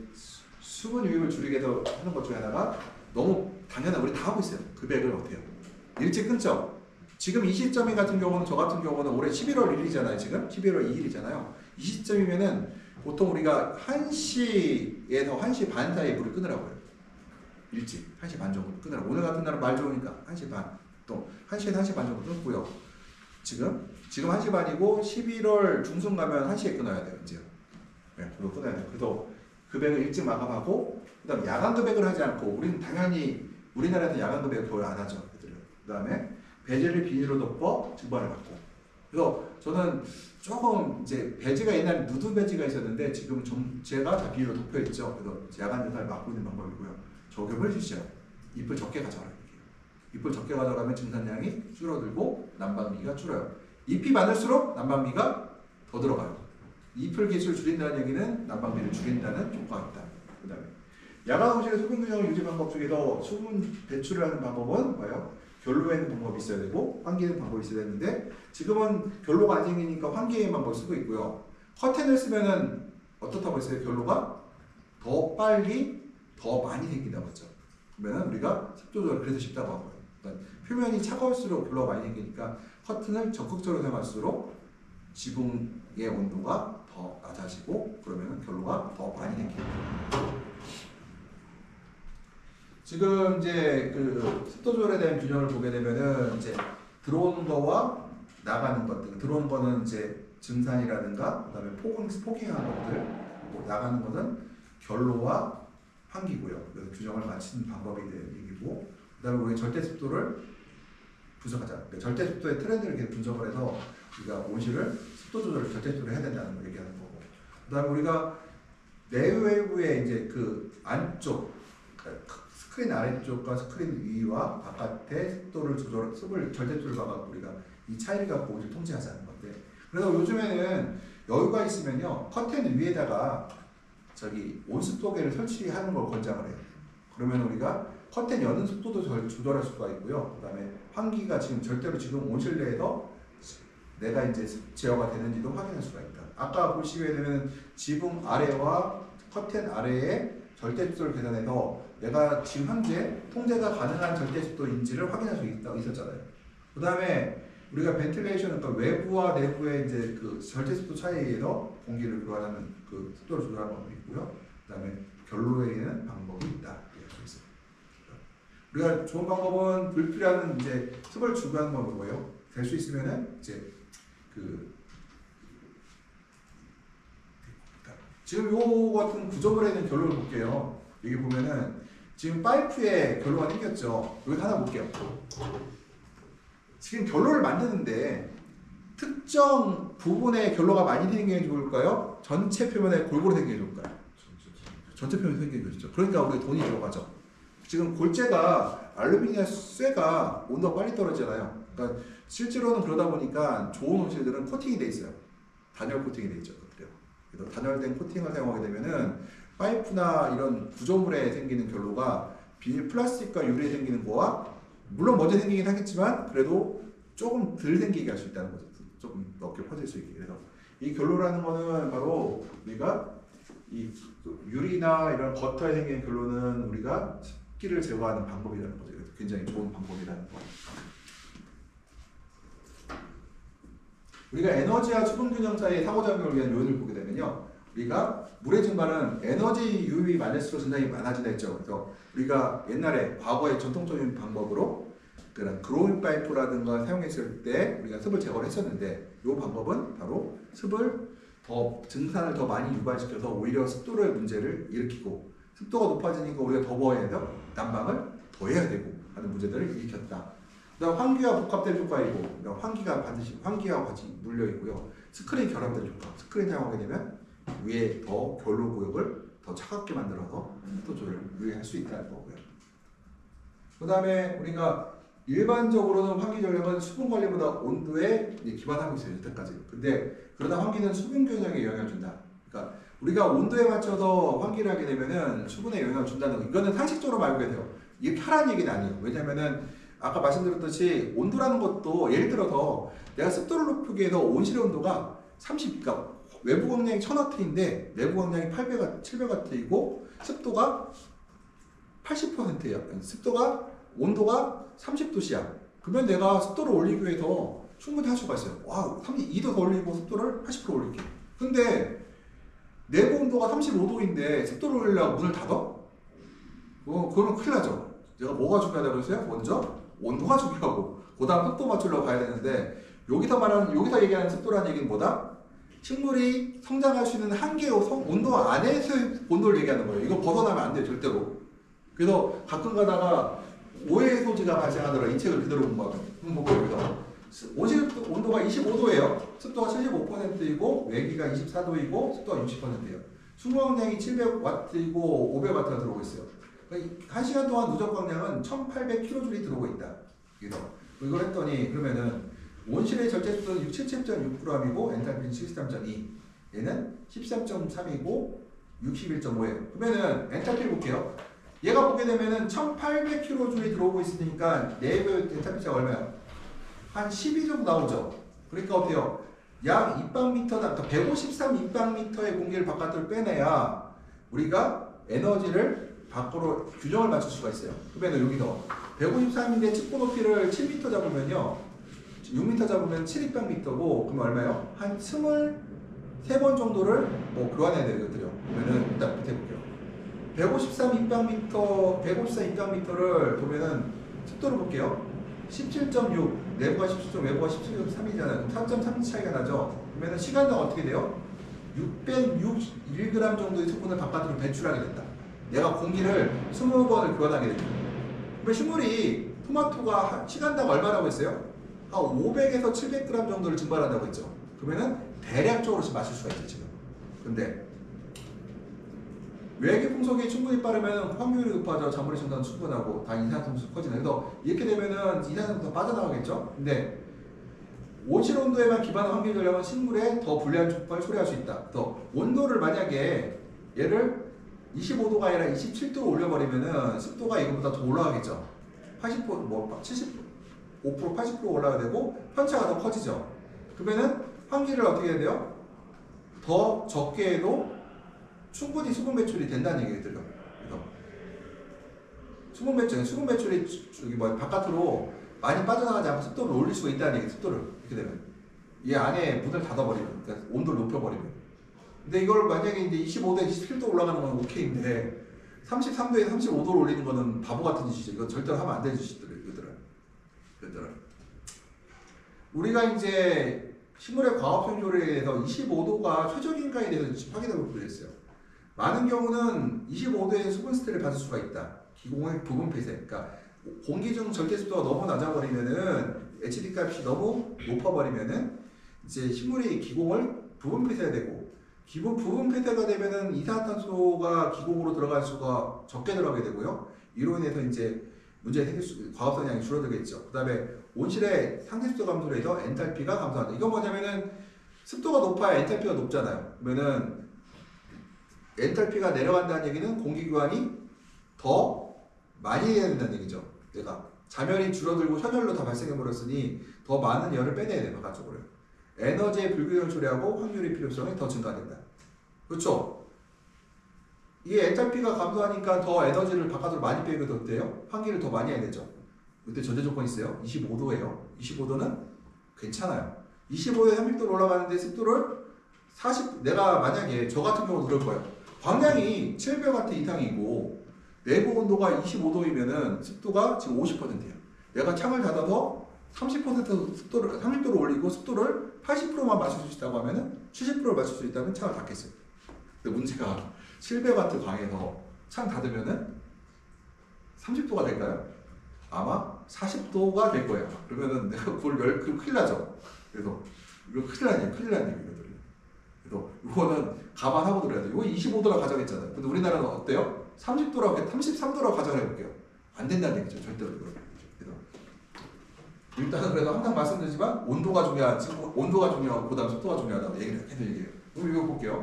수분 유입을 줄이게 해서 하는 것 중에 하나가 너무 당연한 우리 다 하고 있어요. 급액을 어떻게 해요? 일찍 끊죠. 지금 이 시점이 같은 경우는 저 같은 경우는 올해 11월 1일이잖아요. 지금 11월 2일이잖아요. 이 시점이면은 보통 우리가 1시에서 1시 반 사이에 물을 끊으라고 해요. 일찍 1시 반 정도 끊으라고. 오늘 같은 날은 말 좋으니까 1시 반 또 1시에서 1시 반 정도 끊고요. 지금 1시 반이고 11월 중순 가면 1시에 끊어야 돼요. 이제 네, 그거 끊어야 돼요. 그래서 급액을 일찍 마감하고 그 다음 야간 급액을 하지 않고 우리는 당연히 우리나라에서 야간 급액을 거의 안 하죠. 그 다음에 배지를 비닐로 덮어 증발을 받고 그래서 저는 조금 이제 배지가 옛날에 누드 배지가 있었는데 지금 전체가 다 비닐로 덮여 있죠. 그래서 야간 증산을 막고 있는 방법이고요. 적용을 주시죠. 잎을 적게 가져가라. 잎을 적게 가져가면 증산량이 줄어들고 난방비가 줄어요. 잎이 많을수록 난방비가 더 들어가요. 잎을 개수를 줄인다는 얘기는 난방비를 줄인다는 효과가 있다. 그 다음에 야간 온실의 수분 균형을 유지 방법 중에서 수분 배출을 하는 방법은 뭐예요? 결로에는 방법이 있어야 되고 환기에는 방법이 있어야 되는데 지금은 결로가 안 생기니까 환기의 방법을 쓰고 있고요. 커튼을 쓰면은 어떻다고 했어요? 결로가 더 빨리 더 많이 생긴다고 했죠. 그러면 우리가 습도 조절 그래서 쉽다고 하고요. 그러니까 표면이 차가울수록 결로가 많이 생기니까 커튼을 적극적으로 사용할수록 지붕의 온도가 더 낮아지고 그러면 결로가 더 많이 생깁니다. 지금 이제 그 습도 조절에 대한 균형을 보게 되면은 이제 들어오는 거와 나가는 것들, 들어오는 거는 이제 증산이라든가 그다음에 포깅한 것들, 나가는 것은 결로와 환기고요. 그래서 균형을 맞추는 방법이 되는 얘기고, 그다음에 우리 절대 습도를 분석하자. 그러니까 절대 습도의 트렌드를 이렇게 분석을 해서 우리가 온실을 습도 조절을 절대 습도로 해야 된다는 걸 얘기하는 거고, 그다음에 우리가 내외부의 이제 그 안쪽, 그러니까 스크린 아래쪽과 스크린 위와 바깥의 습도를 조절, 습을 절대 습도를 봐갖고 우리가 이 차이를 갖고 온실 통제하자는 건데, 그래서 요즘에는 여유가 있으면요 커튼 위에다가 저기 온습도계를 설치하는 걸 권장을 해요. 그러면 우리가 커튼 여는 습도도 조절할 수가 있고요. 그 다음에 환기가 지금 절대로 지금 온실 내에서 내가 이제 제어가 되는지도 확인할 수가 있다. 아까 보시게 되면 지붕 아래와 커튼 아래에 절대습도를 계산해서 내가 지금 현재 통제가 가능한 절대습도인지를 확인할 수 있었잖아요. 그 다음에 우리가 벤틸레이션, 그러니까 외부와 내부의 이제 그 절대습도 차이에 의해서 공기를 교환하는 그 습도를 조절하는 방법이 있고요. 그 다음에 결로에는 방법이 있다. 우리가 좋은 방법은 불필요한 이제 습을 주구하는 방법이고요. 될 수 있으면은 이제 그 지금 요 같은 구조물에 있는 결로를 볼게요. 여기 보면은 지금 파이프에 결로가 생겼죠. 여기 하나 볼게요. 지금 결로를 만드는데 특정 부분에 결로가 많이 생기는 게 좋을까요? 전체 표면에 골고루 생기는 게 좋을까요? 전체 표면에 생기는 게 좋죠. 그러니까 우리 돈이 들어가죠. 지금 골재가 알루미늄 쇠가 온도가 빨리 떨어지잖아요. 그러니까 실제로는 그러다 보니까 좋은 온실들은 코팅이 돼 있어요. 단열 코팅이 돼 있죠. 그래서 단열된 코팅을 사용하게 되면은 파이프나 이런 구조물에 생기는 결로가 비닐 플라스틱과 유리에 생기는 거와 물론 먼저 생기긴 하겠지만 그래도 조금 덜 생기게 할 수 있다는 거죠. 조금 넓게 퍼질 수 있게. 그래서 이 결로라는 거는 바로 우리가 이 유리나 이런 버터에 생기는 결로는 우리가 습기를 제거하는 방법이라는 거죠. 그래서 굉장히 좋은 방법이라는 거. 우리가 에너지와 수분 균형 사이의 상호작용을 위한 요인을 보게 되면요, 우리가 물의 증발은 에너지 유입이 많을수록 증상이 많아진다 했죠. 그래서 우리가 옛날에 과거의 전통적인 방법으로 그런 그로잉 파이프라든가 사용했을 때 우리가 습을 제거를 했었는데, 이 방법은 바로 습을 더 증산을 더 많이 유발시켜서 오히려 습도를 문제를 일으키고, 습도가 높아지니까 우리가 더 더해서 난방을 더 해야 되고 하는 문제들을 일으켰다. 그다음 환기와 복합된 효과이고, 환기가 반드시 환기와 같이 물려 있고요. 스크린 결합된 효과. 스크린 사용하게 되면 위에 더 결로 구역을 더 차갑게 만들어서 습도 조절을 유의할 수 있다는 거고요. 그다음에 우리가 일반적으로는 환기 전략은 수분 관리보다 온도에 기반하고 있어요. 여태까지. 근데 그러다 환기는 수분 균형에 영향을 준다. 그러니까 우리가 온도에 맞춰서 환기를 하게 되면은 수분에 영향을 준다는 거. 이거는 상식적으로 알고 계세요. 이렇게 하라는 얘기는 아니에요. 왜냐면은 아까 말씀드렸듯이 온도라는 것도 예를 들어서 내가 습도를 높이기 위해서 온실의 온도가 30, 그러니까 외부 광량이 1000W인데 내부 광량이 700W이고 습도가 80%예요. 습도가 온도가 30도씨야. 그러면 내가 습도를 올리기 위해서 충분히 할 수가 있어요. 와, 32도 더 올리고 습도를 80% 올릴게. 근데 내부 온도가 35도인데 습도를 올리려고 문을 닫아? 그러면 큰일 나죠. 제가 뭐가 중요하다고 했어요? 먼저 온도가 중요하고 그 다음 습도 맞추려고 가야 되는데, 여기서 얘기하는 습도라는 얘기는 뭐다? 식물이 성장할 수 있는 한계의 온도 안에서의 온도를 얘기하는 거예요. 이거 벗어나면 안 돼요, 절대로. 그래서 가끔 가다가 오해의 소지가 발생하더라. 이 책을 그대로 공부하면. 여기서 온실 온도가 25도예요. 습도가 75%이고 외기가 24도이고 습도가 60%예요. 수광량이 700W이고 500W가 들어오고 있어요. 그러니까 1시간 동안 누적 광량은 1800kJ이 들어오고 있다. 그래서 이걸 했더니 그러면은 온실의 절대 습도는 77.6g이고 엔탈피는 73.2. 얘는 13.3이고 61.5예요. 그러면은 엔탈피를 볼게요. 얘가 보게 되면은 1800kJ 들어오고 있으니까 내부 엔탈피가 얼마야? 한 12 정도 나오죠. 그러니까 어때요? 약 입방미터다. 그러니까 153 입방미터의 공기를 바깥으로 빼내야 우리가 에너지를 밖으로 균형을 맞출 수가 있어요. 그러면 여기서 153인데 측고 높이를 7m 잡으면요, 6m 잡으면 7입방미터고, 그럼 얼마예요? 한 23 3번 정도를 뭐 교환해야 되거든요. 그러면은 일단 밑에 볼게요. 153 입방미터, 154 입방미터를 보면은 습도를 볼게요. 17.6, 내부가 17.6, 외부가 17.3이잖아요. 4.3 차이가 나죠. 그러면은 시간당 어떻게 돼요? 601g 정도의 수분을 바깥으로 배출하게 된다. 내가 공기를 20번을 교환하게 됩니다. 그러면 식물이 토마토가 시간당 얼마라고 했어요? 한 500에서 700g 정도를 증발한다고 했죠. 그러면은 대략적으로 마실 수가 있죠, 지금. 근데 외기 풍속이 충분히 빠르면 확률이 높아져 작물의 생산은 충분하고 다 이산화탄소 커지는. 그래서 이렇게 되면은 이산화탄소 빠져나가겠죠. 근데 온실 온도에만 기반한 환경 전략은 식물에 더 불리한 조건을 초래할 수 있다. 또 온도를 만약에 얘를 25도가 아니라 27도로 올려버리면은 습도가 이거보다 더 올라가겠죠. 80% 뭐 75% 80% 올라가야 되고 편차가 더 커지죠. 그러면은 환기를 어떻게 해야 돼요? 더 적게 해도 충분히 수분 배출이 된다는 얘기가 들어요. 그래서 수분 배출이 저기 뭐 바깥으로 많이 빠져나가지 않고 습도를 올릴 수가 있다는 얘기. 습도를 이렇게 되면 이 안에 문을 닫아버리면, 그러니까 온도를 높여버리면. 근데 이걸 만약에 이제 25도에 27도 올라가는 건 오케이인데 33도에 35도를 올리는 거는 바보 같은 짓이죠. 이거 절대로 하면 안 되는 짓이더라고요. 얘들아. 우리가 이제 식물의 과학적 조리에 대해서 25도가 최적인가에 대해서 확인해 보기로 했어요. 많은 경우는 25도의 수분 스트레스를 받을 수가 있다. 기공의 부분 폐쇄. 그러니까 공기 중 절대 습도가 너무 낮아버리면은 HD 값이 너무 높아버리면은 이제 식물이 기공을 부분 폐쇄해야 되고, 부분 폐쇄가 되면은 이산화탄소가 기공으로 들어갈 수가 적게 들어가게 되고요. 이로 인해서 이제 문제가 생길 수, 과업성량이 줄어들겠죠. 그 다음에 온실의 상대 습도 감소로 해서 엔탈피가 감소한다. 이건 뭐냐면은 습도가 높아야 엔탈피가 높잖아요. 그러면은 엔탈피가 내려간다는 얘기는 공기 교환이 더 많이 해야 된다는 얘기죠. 내가 자멸이 줄어들고 현열로 다 발생해버렸으니 더 많은 열을 빼내야 돼, 바깥쪽으로. 에너지의 불균형을 초래하고 확률의 필요성이 더 증가된다. 그렇죠? 이게 엔탈피가 감소하니까 더 에너지를 바깥으로 많이 빼게 돼요. 환기를 더 많이 해야 되죠. 그때 전제 조건이 있어요. 25도예요. 25도는 괜찮아요. 25도에 30도로 올라가는데 습도를 40, 내가 만약에 저 같은 경우 그럴 거예요. 광량이 700W 이상이고 내부 온도가 25도이면은 습도가 지금 50%예요. 내가 창을 닫아서 30% 습도를 30도로 올리고 습도를 80%만 맞출 수 있다고 하면은 70%를 맞출 수 있다면 창을 닫겠어요. 근데 문제가 700W 강에서 창 닫으면은 30도가 될까요? 아마 40도가 될 거예요. 그러면은 내가 그걸 큰일 나죠. 그래서 이거 큰일 난 얘기거든요. 그래서 이거는 감안하고 들어야 돼요. 이거 25도라고 가정했잖아요. 근데 우리나라는 어때요? 30도라고 33도라고 가정을 해볼게요. 안 된다는 얘기죠. 절대로. 그래서 일단은 그래도 항상 말씀드리지만 온도가 중요하지, 온도가 중요하고 그다음 습도가 중요하다고 계속 얘기해요. 그럼 이거 볼게요.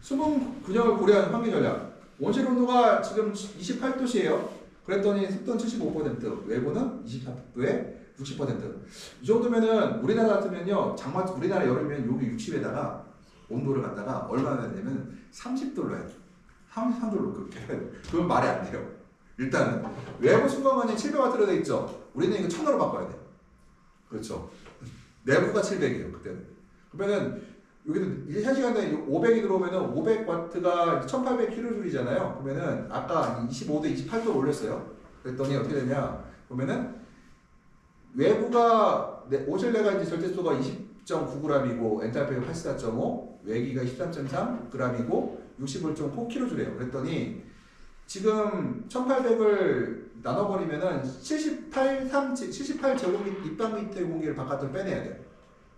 수분 균형을 고려하는 환기 전략. 온실 온도가 지금 28도씨예요. 그랬더니 습도는 75%, 외부는 24도에 60%. 이 정도면은 우리나라 같으면요, 우리나라 여름이면 여기 60에다가 온도를 갖다가 얼마나 되냐면 30도로 해요. 33도로 그렇게 해요. 그건 말이 안 돼요. 일단은 외부 순간관이 700W로 되어 있죠. 우리는 이거 1000으로 바꿔야 돼요. 그렇죠. 내부가 700이에요. 그때는. 그러면은 여기는 현 시간에 500이 들어오면은 500W가 1800kJ잖아요. 그러면은 아까 25도, 28도 올렸어요. 그랬더니 어떻게 되냐? 보면은 외부가 오실레가 이제 절대수가 20.9g이고 엔탈피가 84.5, 외기가 13.3g이고 61.9kJ래요. 그랬더니 지금 1800을 나눠버리면은 78제곱미터 입방미터의 공기를 바깥으로 빼내야 돼요.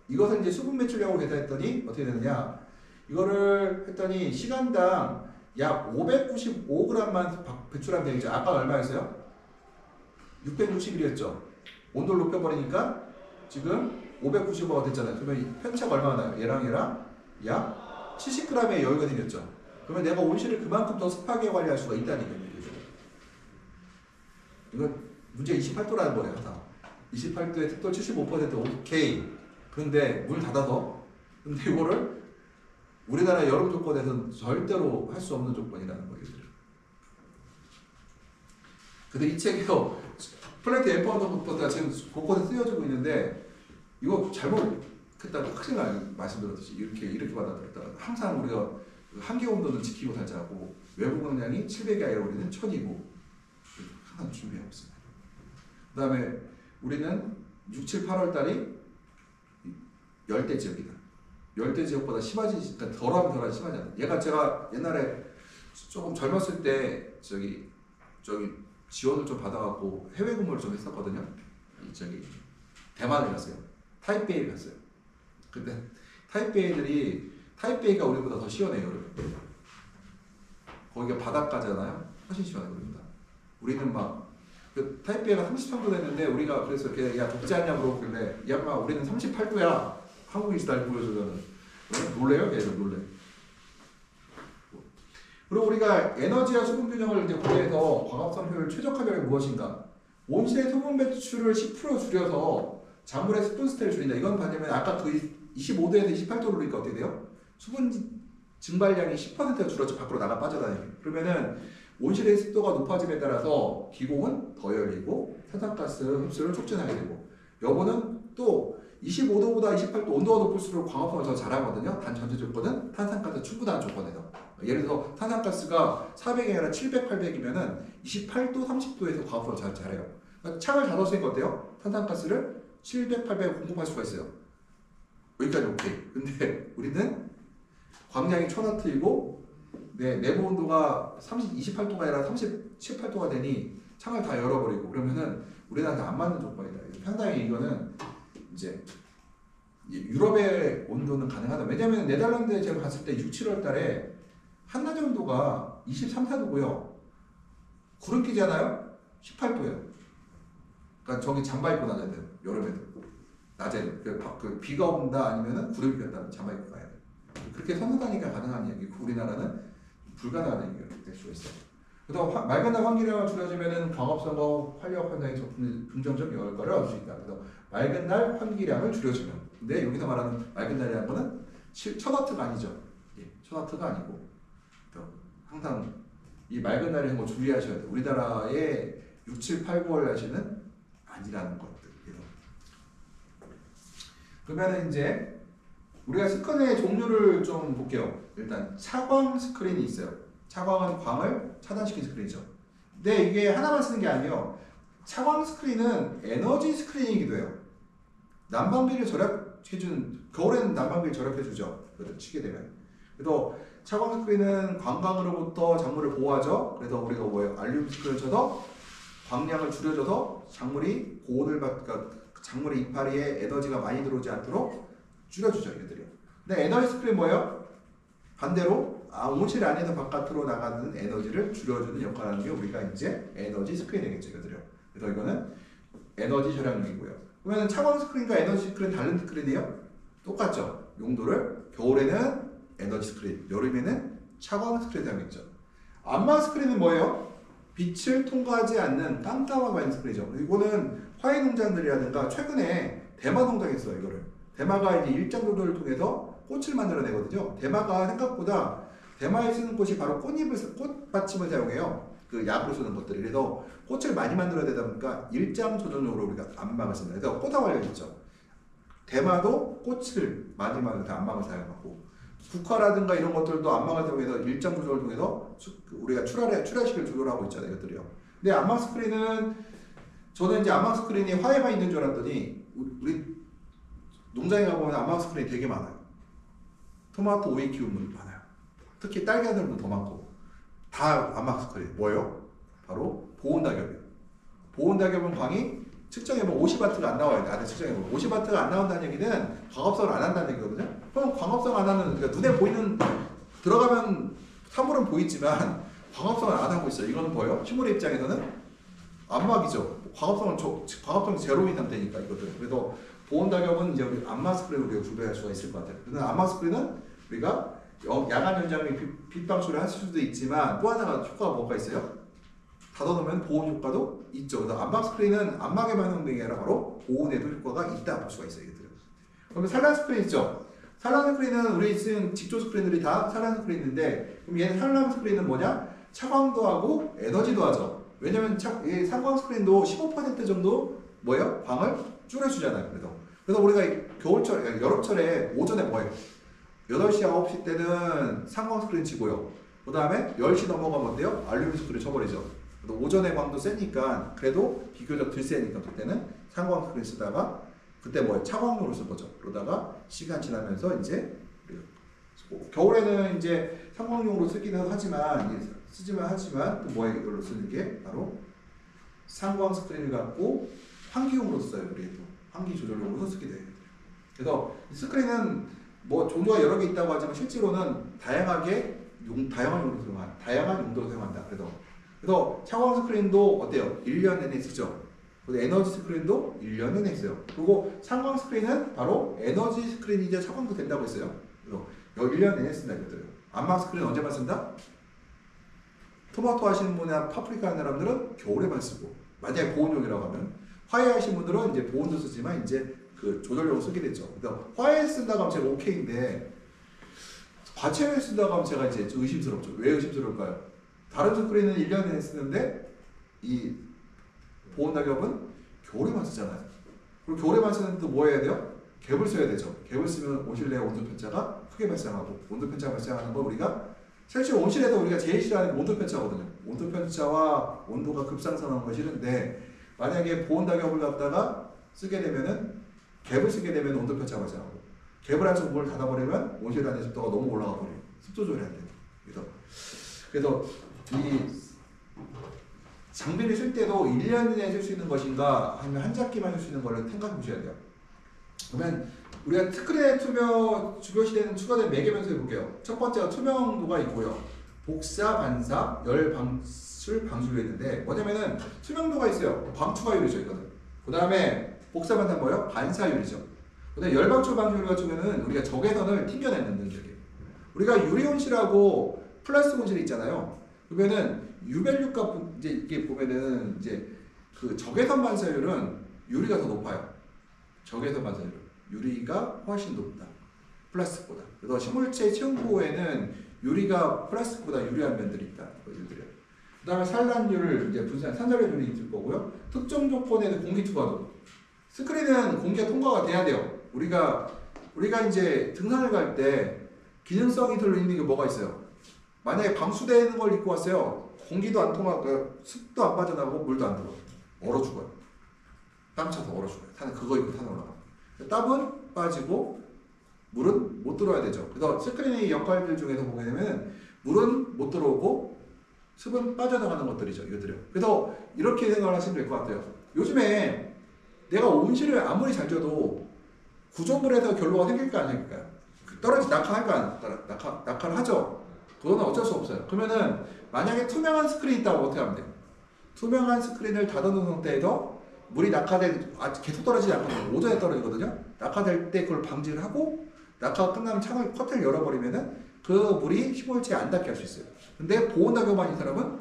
이것을 이제 수분 배출량으로 계산했더니 어떻게 되느냐? 이거를 했더니 시간당 약 595g만 배출하면 되겠죠. 아까 얼마였어요? 661이었죠. 온도를 높여버리니까 지금 595가 됐잖아요. 그러면 편차가 얼마나 나요? 얘랑 약 70g의 여유가 생겼죠. 그러면 내가 온실을 그만큼 더 습하게 관리할 수가 있다는 얘기죠. 이건 문제 28도라는 거예요. 항상 28도에 습도 75% 오케이. 그런데 문을 닫아서, 근데 이거를 우리나라 여름 조건에서는 절대로 할 수 없는 조건이라는 거예요. 근데 이 책이요, 플랜트 엠파워먼트가 지금 곳곳에 쓰여지고 있는데 이거 잘못 그때도 확실히 말씀드렸듯이 이렇게 받아들였다. 항상 우리가 한계 온도는 지키고 살자고 외부 공량이 700이 아니라 우리는 1000이고 항상 준비하고 있습니다. 그 다음에 우리는 6, 7, 8월 달이 열대 지역이다. 열대 지역보다 심하지, 그러니까 덜하면 심하지 않아. 얘가 제가 옛날에 조금 젊었을 때 저기 지원을 좀 받아갖고 해외 근무를 좀 했었거든요. 대만을 갔어요. 타이베이를 갔어요. 근데 타이베이가 우리보다 더 시원해요. 거기가 바닷가잖아요. 훨씬 시원해요. 우리는 막 타이베이가 33도 됐는데 우리가 그래서 야 덥지 않냐 물어보길래 야 마 우리는 38도야. 한국인 스타일 보여주면은 놀래요? 걔들 놀래. 그리고 우리가 에너지와 수분 균형을 이제 고려해서 광합성 효율 최적화 결이 무엇인가? 온실의 소분 배출을 10% 줄여서 작물의 수분 스테를 줄인다. 이건 뭐냐면 아까 그 25도에서 28도로 그러니까 어떻게 돼요? 수분 증발량이 10%가 줄어서 밖으로 나가 빠져다니게. 그러면은 온실의 습도가 높아짐에 따라서 기공은 더 열리고 산산가스 흡수를 촉진하게 되고, 여보는 또 25도보다 28도 온도가 높을수록 광합성을 더 잘하거든요. 단 전제 조건은 탄산가스 충분한 조건에서. 예를 들어서 탄산가스가 400이 아니라 700, 800이면은 28도, 30도에서 광합성을 잘해요. 그러니까 창을 닫았으니까 어때요? 탄산가스를 700, 800 공급할 수가 있어요. 여기까지 오케이. 근데 우리는 광량이 1000W이고 내부 온도가 28도가 아니라 18도가 되니 창을 다 열어버리고 그러면은 우리나라한테 안 맞는 조건이다. 상당히 이거는 이제 유럽의 온도는 가능하다. 왜냐하면 네덜란드에 제가 갔을 때 6, 7월 달에 한낮 온도가 23, 4도고요. 구름 끼잖아요? 18도예요. 그러니까 저기 잠바 입고 다녀야 돼요. 여름에도. 낮에는. 그 비가 온다 아니면은 구름이 꼈다 잠바 입고 가야 돼요. 그렇게 선선하니까 가능한 얘기고 우리나라는 불가능한 얘기가 될 수가 있어요. 그래서 맑은 날 환기량을 줄여주면은 광합성과 활력 환경에 긍정적 효과를 얻을 수 있다. 그래서 맑은 날 환기량을 줄여주면. 근데 여기서 말하는 맑은 날이라는 거는 1000W가 아니죠. 예, 1000W가 아니고. 항상 이 맑은 날에 뭐 주의하셔야 돼요. 우리나라의 6, 7, 8, 9월 날씨는 아니라는 것들. 그러면 이제 우리가 스크린의 종류를 좀 볼게요. 일단 차광 스크린이 있어요. 차광은 광을 차단시킨 스크린이죠. 근데 이게 하나만 쓰는 게 아니에요. 차광 스크린은 에너지 스크린이기도 해요. 난방비를 절약해주는, 겨울에는 난방비를 절약해주죠. 치게 되면. 그래서 차광 스크린은 광광으로부터 작물을 보호하죠. 그래서 우리가 뭐예요? 알루미늄 스크린을 쳐서 광량을 줄여줘서 작물이 고온을 그러니까 작물의 이파리에 에너지가 많이 들어오지 않도록 줄여주죠. 이들이요. 근데 에너지 스크린 뭐예요? 반대로 온실 안에서 바깥으로 나가는 에너지를 줄여주는 역할을 하는 게 우리가 이제 에너지 스크린이겠죠. 이거들이요. 그래서 이거는 에너지 절약용이고요. 그러면 차광 스크린과 에너지 스크린 다른 스크린이에요? 똑같죠. 용도를 겨울에는 에너지 스크린, 여름에는 차광 스크린 사용했죠. 암막 스크린은 뭐예요? 빛을 통과하지 않는 깜깜하게 만든 스크린이죠. 이거는 화훼 농장들이라든가 최근에 대마 농장에서 이거를 대마가 이제 일장 조절을 통해서 꽃을 만들어내거든요. 대마가 생각보다 대마에 쓰는 꽃이 바로 꽃받침을 사용해요. 그 약으로 쓰는 것들이. 그래서 꽃을 많이 만들어야 되다 보니까 일장 조절용으로 우리가 암막을 씁니다. 그래서 꽃하고 관련있죠. 대마도 꽃을 많이 만들 때 암막을 사용하고, 국화라든가 이런 것들도 암막을 사용해서 일장 조절을 통해서 우리가 출하식을 조절하고 있잖아요. 이것들이요. 근데 암막 스크린은 저는 이제 암막 스크린이 화해만 있는 줄 알았더니 우리 농장에 가보면 암막 스크린이 되게 많아요. 토마토 오이 키우는 분들 많아요. 특히 딸기 하는 분도 더 많고. 다 암막 스크린. 뭐예요? 바로 보온닭엽이에요. 보온닭엽은 광이 측정해보면 50W가 안 나와야 돼. 안에 측정해보면 50W가 안 나온다는 얘기는 광합성을 안 한다는 얘기거든요. 그럼 광합성 안 하는, 그러니까 눈에 보이는, 들어가면 사물은 보이지만 광합성을 안 하고 있어요. 이거는 뭐예요? 식물의 입장에서는 암막이죠. 광합성은 제로인 상태니까 이것들. 그래서 보온닭엽은 이제 우리 암막 스크린을 우리가 구별할 수가 있을 것 같아요. 그래서 암막 스크린은 우리가 야간 연장에 빛 방출을 할 수도 있지만 또 하나가 효과가 뭐가 있어요? 닫아놓으면 보온 효과도 있죠. 그래서 암막 스크린은 암막에만 사용되는 게 아니라 바로 보온에도 효과가 있다 볼 수가 있어요. 이것들은. 그러면 산란 스크린 있죠. 산란 스크린은 우리 쓰는 직조 스크린들이 다 산란 스크린인데, 그럼 얘는 산란 스크린은 뭐냐? 차광도 하고 에너지도 하죠. 왜냐면 이 산광 스크린도 15% 정도 뭐예요? 광을 줄여주잖아요. 그래서 그래서 우리가 겨울철, 여름철에 오전에 뭐해요? 8시, 9시 때는 상광 스크린 치고요. 그 다음에 10시 넘어가면 어때요? 알루미늄 스크린 쳐버리죠. 그래도 오전에 광도 세니까 그래도 비교적 덜 세니까 그때는 상광 스크린 쓰다가 그때 뭐예요? 차광용으로 쓴 거죠. 그러다가 시간 지나면서 이제 겨울에는 이제 상광용으로 쓰기는 하지만 또 뭐예요? 이걸로 쓰는 게 바로 상광 스크린을 갖고 환기용으로 써요. 우리 또 환기 조절용으로 쓰게 돼요. 그래서 이 스크린은 뭐 종류가 여러 개 있다고 하지만 실제로는 다양한 용도로 사용한다. 그래서 차광 스크린도 어때요? 1년 내내 쓰죠. 그리고 에너지 스크린도 1년 내내 써요. 그리고 상광 스크린은 바로 에너지 스크린이자 차광도 된다고 했어요. 그래서 1년 내내 쓴다 이거예요. 안마 스크린 언제만 쓴다? 토마토 하시는 분이나 파프리카 하는 사람들은 겨울에만 쓰고, 만약에 보온용이라고 하면, 화해 하시는 분들은 이제 보온도 쓰지만 이제 그 조절용으로 쓰게 되죠. 그래서 화해 쓴다고 하면 제가 오케이인데 과체를 쓴다고 하면 제가 이제 좀 의심스럽죠. 왜 의심스러울까요? 다른 스크린은 1년 내내 쓰는데 이 보온 낙엽은 겨울에만 쓰잖아요. 그리고 겨울에만 쓰는데 또 뭐 해야 돼요? 갭을 써야 되죠. 갭을 쓰면 온실 내 온도 편차가 크게 발생하고, 온도 편차가 발생하는 걸 우리가 실제 온실에서 우리가 제일 싫어하는 게 온도 편차거든요. 온도 편차와 온도가 급상승하는 거 싫은데, 만약에 보온 낙엽을 갖다가 쓰게 되면은 갭을 쓰게 되면 온도 편차가 발생하고, 갭을 안에서 문을 닫아버리면 온실 안의 습도가 너무 올라가 버려요. 습도 조절이 안 돼요. 그래서 이 장비를 쓸 때도 1년 내에 쓸 수 있는 것인가 아니면 한 작기만 쓸 수 있는 거를 생각해 보셔야 돼요. 그러면 우리가 스크린의 주변시대는 추가된 매개 변수를 볼게요. 첫 번째가 투명도가 있고요. 복사, 반사, 열, 방출, 방출이 있는데 뭐냐면은 투명도가 있어요. 방추가율이죠 이거는. 그 다음에 복사, 반사는 뭐예요? 반사율이죠. 그 다음에 열, 방출, 방출율 같은 경우는 우리가 적외선을 튕겨내는 능력이에요. 우리가 유리 온실하고 플라스틱 온실이 있잖아요. 그러면은 유밸류 값 이제 이게 보면은 이제 그 적외선 반사율은 유리가 더 높아요. 적외선 반사율은 유리가 훨씬 높다. 플라스틱보다. 그래서 식물체 체온보호에는 유리가 플라스틱보다 유리한 면들이 있다. 그 다음에 산란율, 이제 분산, 산자율이 있을 거고요. 특정 조건에는 공기 투과도. 스크린은 공기가 통과가 돼야 돼요. 우리가 이제 등산을 갈 때 기능성이 들어있는 게 뭐가 있어요? 만약에 방수되는 걸 입고 왔어요. 공기도 안 통하고, 습도 안 빠져나가고, 물도 안 들어가요. 얼어 죽어요. 땀 차서 얼어 죽어요. 그거 입고 산에 올라가요. 땀은 빠지고, 물은 못 들어야 되죠. 그래서 스크린의 역할들 중에서 보게 되면, 물은 못 들어오고, 습은 빠져나가는 것들이죠. 이것들이요. 그래서 이렇게 생각을 하시면 될 것 같아요. 요즘에 내가 온실을 아무리 잘 쪄도 구조물에서 결로가 생길까 안 생길까요? 떨어지 낙하할까 낙하를 하죠. 그거는 어쩔 수 없어요. 그러면은 만약에 투명한 스크린이 있다고 어떻게 하면 돼요? 투명한 스크린을 닫아놓은 상태에서 물이 계속 떨어지지 않거든요. 오전에 떨어지거든요. 낙하될 때 그걸 방지를 하고 낙하가 끝나면 창을 커튼을 열어버리면은 그 물이 식물체에 안 닿게 할 수 있어요. 근데 보온 낙엽만 이 사람은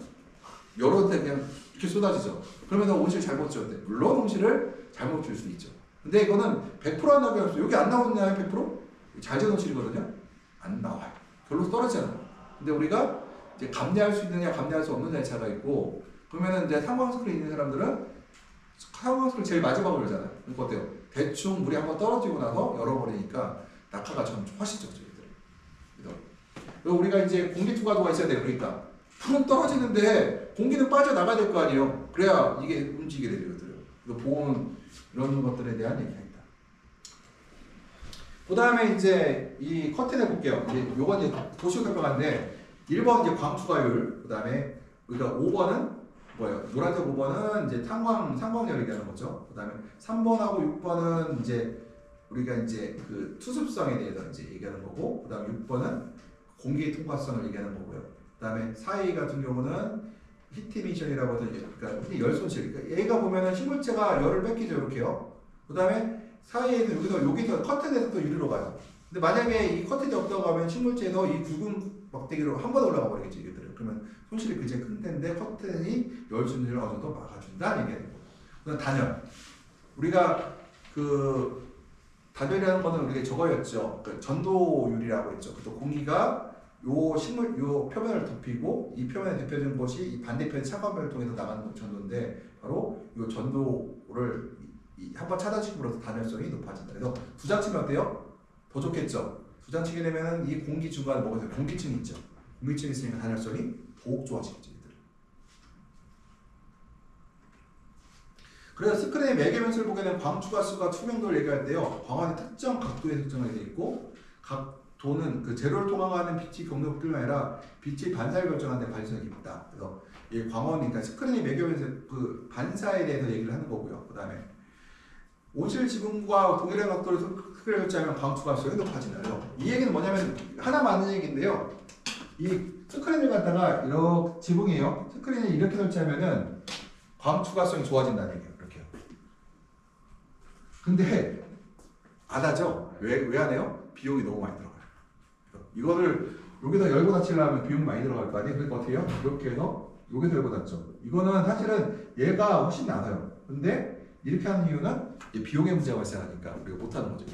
열었는데 그냥 이렇게 쏟아지죠. 그러면서 온실 잘못 지었대. 물론 온실을 잘못 줄 수 있죠. 근데 이거는 100%한 낙엽이 여기 안 나오나요? 100%? 잘 지은 온실이거든요. 안 나와요. 별로 떨어지잖아요. 근데 우리가 이제 감내할 수 있느냐 감내할 수 없느냐의 차가 있고, 그러면은 이제 상광 스크린 있는 사람들은 상광 스크린 제일 마지막으로 열잖아요. 그러니까 어때요? 대충 물이 한번 떨어지고 나서 열어버리니까 낙하가 좀 훨씬 적죠. 그리고 우리가 이제 공기 투과도가 있어야 돼요. 그러니까 풀은 떨어지는데 공기는 빠져나가야 될 거 아니에요. 그래야 이게 움직이게 되거든요. 그래서 보온 이런 것들에 대한 얘기입니다. 그 다음에 이제 이 커튼을 볼게요. 이제 요건 이제 도시적 평가인데 1번 이제 광투과율, 그 다음에 우리가 5번은 뭐예요? 노란색 5번은 이제 상광열 얘기하는 거죠. 그 다음에 3번하고 6번은 이제 우리가 이제 그 투습성에 대해서 이제 얘기하는 거고, 그 다음에 6번은 공기 통과성을 얘기하는 거고요. 그 다음에 4A 같은 경우는 히트미션이라고 해서 그러니까 열손실. 그러니까 얘가 보면은 식물체가 열을 뺏기죠. 이렇게요. 그 다음에 4A는 여기서 커튼에서 또 유리로 가요. 근데 만약에 이 커튼이 없다고 하면 식물체에서 이 굵은 막대기로 한 번에 올라가 버리겠죠. 이것들은. 그러면 손실이 굉장히 큰 텐데 커튼이 열 손실을 어느 정도 막아준다 얘기하는 거고. 그다음 단열. 우리가 그 단열이라는 거는 우리가 저거였죠. 그 전도율이라고 했죠. 또 공기가 요 표면을 덮이고 이 표면에 덮여진 것이 이 반대편 차관별을 통해서 나가는 전도인데 바로 요 전도를 한번 차단시킴으로써 단열성이 높아진다. 그래서 두 장 치면 어때요? 더 좋겠죠. 두 장 치게 되면은 이 공기 중간에 뭐가 있어요? 공기층이 있죠. 공기층이 있으니까 단열성이 더욱 좋아지겠죠. 그래서 스크린의 매개 변수를 보게 되면 광추가수가 투명도를 얘기할 때요. 광원의 특정 각도에 측정이 되어 있고 각도는 그 제로를 통과하는 빛이 경도뿐만 아니라 빛의 반사를 결정하는 데 관심이 있다. 그래서 이 광원이 그러니까 스크린의 매개 변수 그 반사에 대해서 얘기를 하는 거고요. 그 다음에 온실 지붕과 동일한 각도로 스크린을 설치하면 광추가수가 높아진다. 그래서 이 얘기는 뭐냐면 하나 많은 얘기인데요. 이 스크린을 갖다가 이렇게 지붕이에요. 스크린을 이렇게 설치하면은 광추가성이 좋아진다는 얘기예요. 이렇게요. 근데 안 하죠? 왜 안 해요? 비용이 너무 많이 들어가요. 이거를 여기다 열고 닫히려면 비용이 많이 들어갈 거 아니에요? 그러니까 어떻게 해요? 이렇게 해서 여기서 열고 닫죠. 이거는 사실은 얘가 훨씬 나아요. 근데 이렇게 하는 이유는 비용의 문제가 발생하니까 우리가 못하는 거죠.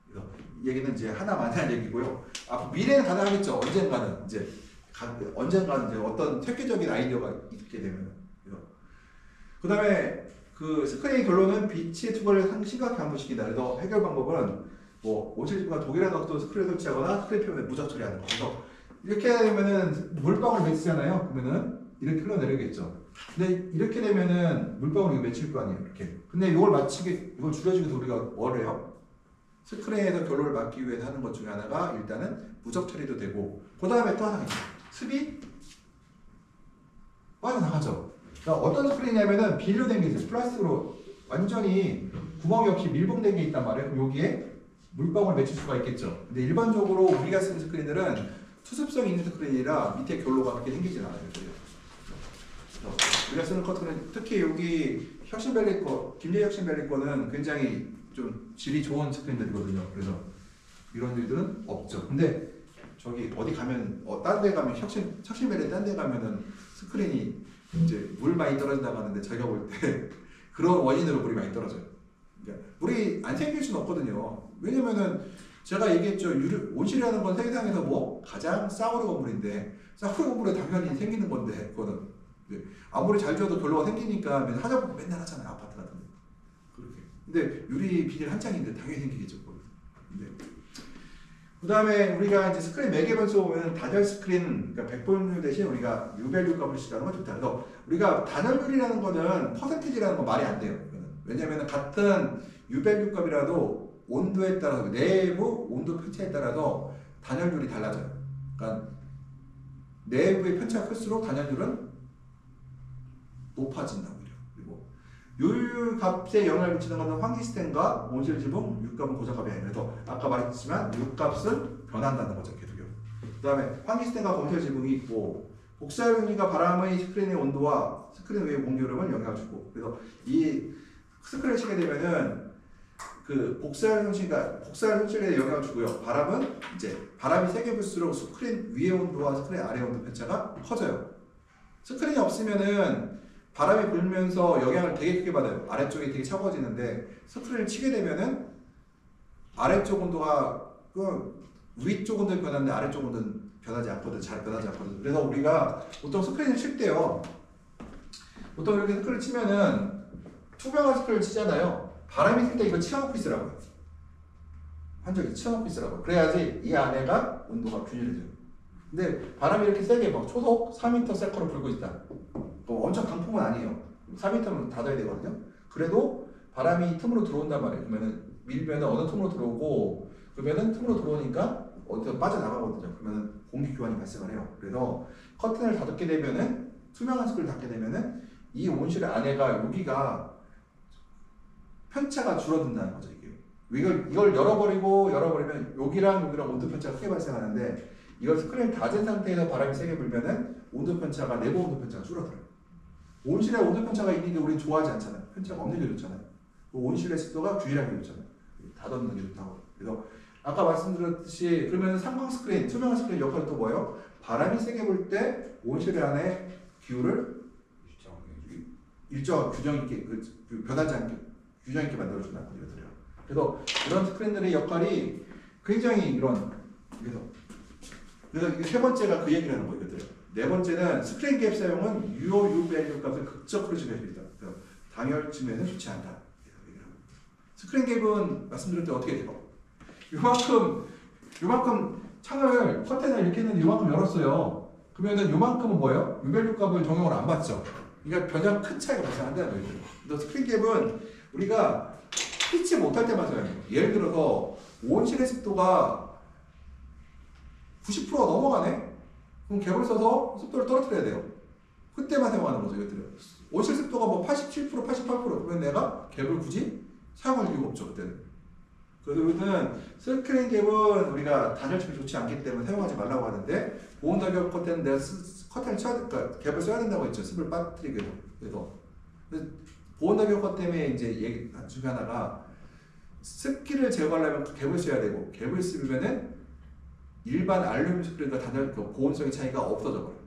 그래서 이 얘기는 이제 하나만 한 얘기고요. 미래는 가능하겠죠. 언젠가는 이제 어떤 획기적인 아이디어가 있게 되면. 그 다음에 그 스크린의 결론은 빛의 투과를 심각하게 감소시킨다. 그래서 해결 방법은 뭐 온실 지붕과 동일한 각도로 스크린을 설치하거나 스크린 표면에 무적 처리하는 거. 그래서 이렇게 되면은 물방울 맺히잖아요. 그러면은 이렇게 흘러내리겠죠. 근데 이렇게 되면은 물방울이 맺힐 거 아니에요. 이렇게. 근데 이걸 줄여주기 위해서 우리가 뭘 해요? 스크린에서 결론을 막기 위해서 하는 것 중에 하나가 일단은 무적 처리도 되고 그 다음에 또 하나 있어요. 습이 빠져나가죠. 그러니까 어떤 스크린이냐면은 비닐로 된 게 있어요. 플라스틱으로 완전히 구멍이 없이 밀봉된 게 있단 말이에요. 그럼 여기에 물방울 맺힐 수가 있겠죠. 근데 일반적으로 우리가 쓰는 스크린들은 투습성이 있는 스크린이라 밑에 결로가 그렇게 생기진 않아요. 우리가 쓰는 커튼은 특히 여기 혁신밸리 거, 김제 혁신밸리 거는 굉장히 좀 질이 좋은 스크린들이거든요. 그래서 이런 일들은 없죠. 근데 저기 어디 가면 딴 데 가면 혁신밸리 딴 데 가면은 스크린이 이제 물 많이 떨어진다고 하는데 저희가 볼 때 그런 원인으로 물이 많이 떨어져요. 그러니까 물이 안 생길 수는 없거든요. 왜냐면은 제가 얘기했죠. 온실이라는 건 세상에서 뭐 가장 싸구려 건물인데 싸구려 건물에 당연히 생기는 건데 그거는 아무리 잘 지어도 결로가 생기니까 하자고 맨날 하잖아요. 아파트 같은데 그렇게. 근데 유리 비닐 한 장인데 당연히 생기겠죠. 그 다음에 우리가 이제 스크린 매개 변수 보면 단열 스크린, 그러니까 100%율 대신 우리가 유밸류 값을 쓰는 건 좋다. 그래서 우리가 단열율이라는 거는 퍼센티지라는 건 말이 안 돼요. 왜냐하면 같은 유밸류 값이라도 온도에 따라서 내부 온도 편차에 따라서 단열율이 달라져요. 그러니까 내부의 편차가 클수록 단열율은 높아진다고요. 그리고 율 값에 영향을 미치는 것은 환기 시스템과 온실 지붕, 육값은 고정값이 아니에요. 그래서 아까 말했지만 육값은 변한다는 거죠. 계속요. 그 다음에 환기 시스템과 온실 지붕이 있고 복사율과 바람의 스크린의 온도와 스크린 외의 공기 흐름을 영향을 주고 그래서 이 스크린을 치게 되면은 그 복사율 현실에 영향을 주고요. 바람은 이제 바람이 세게 불수록 스크린 위의 온도와 스크린 아래 온도 편차가 커져요. 스크린이 없으면은 바람이 불면서 영향을 되게 크게 받아요. 아래쪽이 되게 차가워지는데 스크린을 치게 되면은 아래쪽 온도가 위쪽 온도는 변하는데 아래쪽 온도는 변하지 않거든. 잘 변하지 않거든. 그래서 우리가 보통 스크린을 칠 때요. 보통 이렇게 스크린을 치면은 투명한 스크린을 치잖아요. 바람이 쓸 때 이거 치워놓고 있으라고요. 한쪽에 치워놓고 있으라고요. 그래야지 이 안에가 온도가 균일해져요. 근데 바람이 이렇게 세게 막 초속 4m 세컨으로 불고 있다. 엄청 강풍은 아니에요. 4m는 닫아야 되거든요. 그래도 바람이 틈으로 들어온단 말이에요. 그러면은 밀면은 어느 틈으로 들어오고 그러면은 틈으로 들어오니까 어디서 빠져나가거든요. 그러면은 공기 교환이 발생을 해요. 그래서 커튼을 닫게 되면은 투명한 스크린을 닫게 되면은 이 온실 안에가 여기가 편차가 줄어든다는 거죠. 이걸 열어버리면 여기랑 온도 편차가 크게 발생하는데 이걸 스크린을 닫은 상태에서 바람이 세게 불면은 온도 편차가 내부 온도 편차가 줄어들어요. 온실에 온도 편차가 있는 게 우리는 좋아하지 않잖아요. 편차가 없는 게 좋잖아요. 온실의 습도가 균일하게 좋잖아요. 닫아놓는 게 좋다고. 그래서 아까 말씀드렸듯이 그러면 상광 스크린, 투명한 스크린 역할은 또 뭐예요? 바람이 세게 불 때 온실 안에 기후를 일정 균형 있게 변하지 않게 균형 있게 만들어준다는 거죠. 그래서 이런 스크린들의 역할이 굉장히 그래서 이게 세 번째가 그 얘기를 하는 거거든요. 네 번째는 스크린 갭 사용은 유효 유밸류 값을 극적으로 줄일 수 있다. 단열 측면에는 좋지 않다. 스크린 갭은 말씀드렸을 때 어떻게 돼요? 요만큼 창을 커튼을 이렇게 했는데 요만큼 열었어요. 그러면은 요만큼은 뭐예요? 유밸류 값을 적용을 안 받죠. 그러니까 전혀 큰 차이가 발생한다는 거예요. 근데 스크린 갭은 우리가 피치 못할 때만 써야 돼요. 예를 들어서 온실의 습도가 90%가 넘어가네? 그럼 갭을 써서 습도를 떨어뜨려야 돼요. 그때만 사용하는 거죠, 이것들은. 온실 습도가 뭐 87%, 88% 그러면 내가 갭을 굳이 사용할 이유가 없죠, 그때는. 그래서 이것은 스크린 갭은 우리가 단열층이 좋지 않기 때문에 사용하지 말라고 하는데 보온 가격 커튼은 내가 커튼을 쳐야 그러니까 갭을 써야 된다고 했죠, 습을 빠뜨리기 위해서. 보온 가격 커튼 때문에 이제 얘기 중에 하나가 습기를 제거하려면 갭을 써야 되고 갭을 쓰면은 일반 알루미늄 스크린과 단열 보온성의 차이가 없어져 버려요.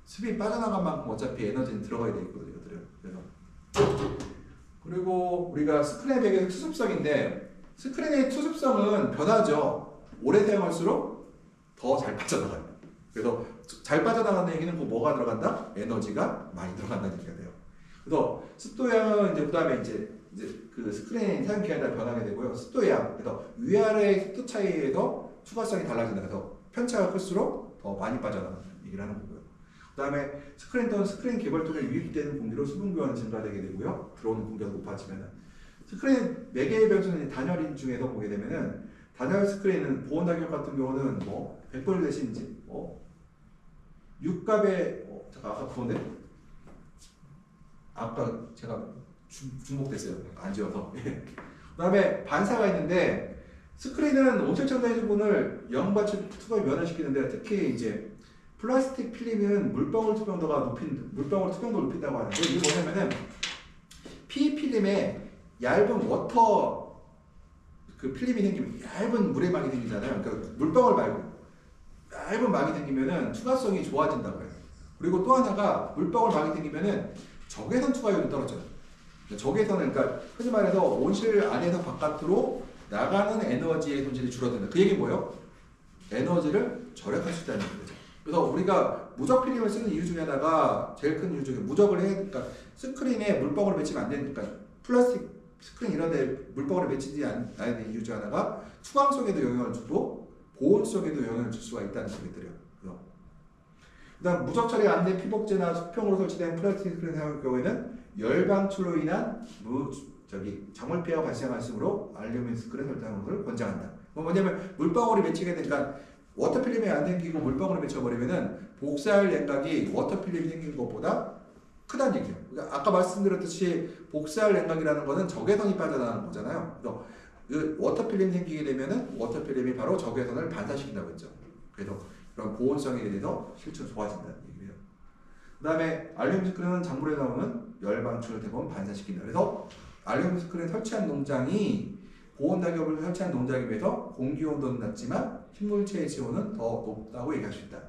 습이 빠져나간 만큼 어차피 에너지는 들어가야 되거든요. 그래서 그리고 우리가 스크린의 배경은 투습성인데 스크린의 투습성은 변하죠. 오래 사용할수록 더 잘 빠져나가요. 그래서 잘 빠져나가는 얘기는 뭐가 들어간다? 에너지가 많이 들어간다는 얘기가 돼요. 그래서 습도량은 이제 그다음에 이제 그 스크린 사용 기간에 따라 변하게 되고요. 습도량 그래서 위아래 습도 차이에서 투과성이 달라진다. 그래서 편차가 클수록 더 많이 빠져나가는 얘기를 하는 거고요. 그 다음에 스크린 또는 스크린 개발 통해 유입되는 공기로 수분 교환이 증가되게 되고요. 들어오는 공기가 높아지면은 스크린 매개의 변수는 단열인 중에서 보게 되면은 단열 스크린은 보온 가격 같은 경우는 뭐 100번 대신 이제 육갑에 잠깐 아까 그건데 아까 제가 중복됐어요. 안 지워서. 그 다음에 반사가 있는데 스크린은 온실청정 해수분을 영받침 투과에 면화시키는데 특히 이제 플라스틱 필름은 물방울 투명도를 높인다고 하는데 이게 뭐냐면은 PE 필름에 얇은 워터 그 필름이 생기면 얇은 물의 막이 생기잖아요. 그러니까 물방울 말고 얇은 막이 생기면은 투과성이 좋아진다고 해요. 그리고 또 하나가 물방울 막이 생기면은 적외선 투과율이 떨어져요. 적외선은 그러니까 흔히 말해서 온실 안에서 바깥으로 나가는 에너지의 손실이 줄어든다. 그 얘기 뭐예요? 에너지를 절약할 수 있다는 얘기죠. 그래서 우리가 무적 필름을 쓰는 이유 중에 하나가 제일 큰 이유 중에 무적을 해, 그러니까 스크린에 물방울을 맺히면 안 되니까 플라스틱 스크린 이런 데 물방울을 맺히지 않아야 되는 이유 중 하나가 투광성에도 영향을 주고 보온성에도 영향을 줄 수가 있다는 소리들이에요. 그다음 무적 처리 안 된 피복제나 수평으로 설치된 플라스틱 스크린 사용할 경우에는 열 방출로 인한 작물 피해가 발생할 수 있으므로 알루미늄 스크린 설치하는 것을 권장한다. 뭐냐면 물방울이 맺히게 되니까 워터필름이 안 생기고 물방울이 맺혀버리면은 복사할 냉각이 워터필름이 생긴 것보다 크다는 얘기예요. 그러니까 아까 말씀드렸듯이 복사할 냉각이라는 거는 적외선이 빠져나가는 거잖아요. 그래서 그 워터필름이 생기게 되면은 워터필름이 바로 적외선을 반사시킨다고 했죠. 그래서 그런 보온성에 대해서 실제로 좋아진다는 얘기예요. 그 다음에 알루미늄 스크린은 작물에 나오는 열 방출을 대부분 반사시킨다. 그래서 알루미늄 스크린 설치한 농장이 보온 낙엽을 설치한 농장에 비해서 공기 온도는 낮지만 식물체의 지온은 더 높다고 얘기할 수 있다.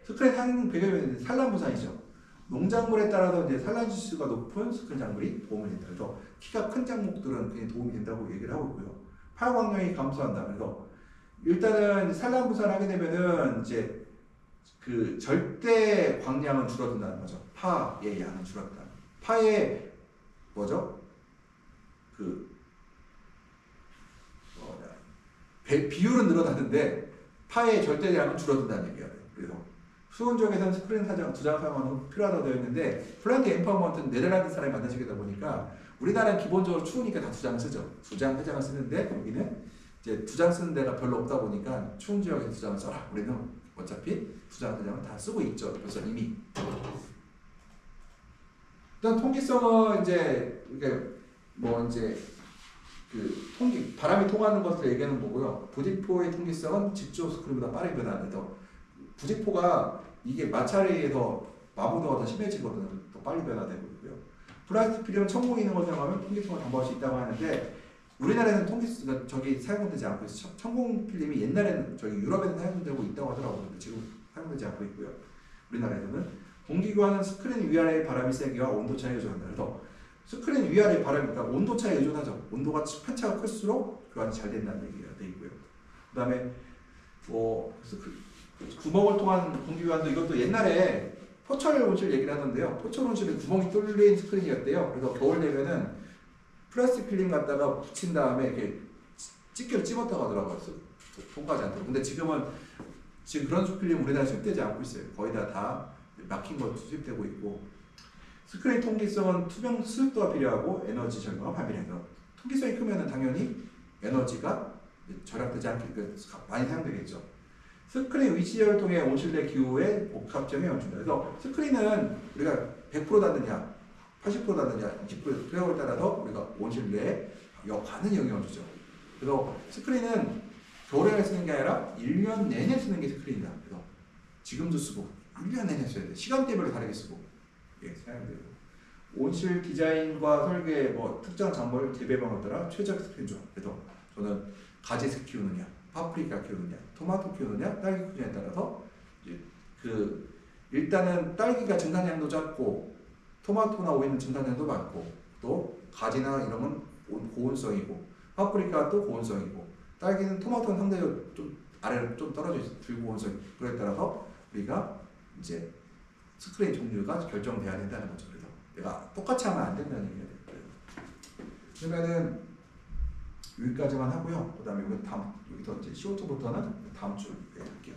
스크린 사용 배경은 산란부산이죠. 농작물에 따라서 이제 산란 지수가 높은 스크린 작물이 도움이 된다. 그래서 키가 큰 작물들은 굉장히 도움이 된다고 얘기를 하고 있고요. 파광량이 감소한다. 그래서 일단은 산란부산하게 되면은 이제 그 절대 광량은 줄어든다는 거죠. 파의 양은 줄어든다. 파의 뭐죠? 그 비율은 늘어나는데 파의 절대량은 줄어든다는 얘기예요. 그래서 수원 지역에서는 스크린 사장 2장 사용하는 건 필요하다고 되어 있는데 플랜트 엠파워먼트는 네덜란드 사람이 만드시게 되다 보니까 우리나라는 기본적으로 추우니까 다 2장 쓰죠. 2장, 3장을 쓰는데 여기는 이제 2장 쓰는 데가 별로 없다 보니까 추운 지역에서 2장을 써라. 우리는 어차피 2장, 3장은 다 쓰고 있죠. 그래서 이미. 일단 통기성은 이제 이게 뭐 이제 그 바람이 통하는 것을 얘기하는 거고요. 부직포의 통기성은 직조 스크린보다 빠르게 변화합니다. 부직포가 이게 마찰에 의해서 마모도가 더 심해지거든요. 더 빨리 변화되고 있고요. 플라스틱 필름은 천공이 있는 것을 사용하면 통기성을 담보할 수 있다고 하는데 우리나라에는 통기성 저기 사용되지 않고 있어요. 천공 필름이 옛날에는 저기 유럽에는 사용되고 있다고 하더라고요. 근데 지금 사용되지 않고 있고요. 우리나라에서는 공기 교환은 스크린 위아래의 바람이 세기와 온도 차이가 조절한다. 그래서 스크린 위아래 바람이 그러니까 온도 차이에 의존하죠. 온도가 편차가 클수록 교환이 잘 된다는 얘기가 되어 있고요. 그 다음에 구멍을 통한 공기 교환도 이것도 옛날에 포철 온실 얘기를 하던데요. 포철 온실은 구멍이 뚫린 스크린이었대요. 그래서 겨울 되면은 플라스틱 필름 갖다가 붙인 다음에 이렇게 집게로 찝었다고 하더라고요. 통과하지 않도록. 근데 지금 그런 필름 우리나라에 수입되지 않고 있어요. 거의 다 막힌 거 수입되고 있고. 스크린 통기성은 투명 수습도가 필요하고 에너지 절감을 반비례해서 통기성이 크면은 당연히 에너지가 절약되지 않게 많이 사용되겠죠. 스크린 위치 제어를 통해 온실내 기후에 복합적인 영향을 준다. 그래서 스크린은 우리가 100% 닫느냐, 80% 닫느냐, 20%에 따라서 우리가 온실내에 많은 영향을 주죠. 그래서 스크린은 겨울에 쓰는 게 아니라 1년 내내 쓰는 게 스크린이다. 그래서 지금도 쓰고 1년 내내 써야 돼. 시간대별로 다르게 쓰고 사용되고. 온실 디자인과 설계, 특정 작물 재배 방법에 따라 최적 스크린 조합. 그래서 저는 가지 키우느냐, 파프리카 키우느냐, 토마토 키우느냐, 딸기 키우느냐에 따라서 일단은 딸기가 증산량도 작고 토마토나 오이는 증산량도 많고 또 가지나 이런 건 고온성이고 파프리카 또 고온성이고 딸기는 토마토는 상대적으로 좀 아래로 좀 떨어져 있어 불고온성. 그에 따라서 우리가 이제 스크린 종류가 결정돼야 된다는 거죠. 그래서 내가 똑같이 하면 안 된다는 얘기가 돼요. 그러면은 여기까지만 하고요. 그다음에 여기서 이제 CO2부터는 다음 주에 할게요.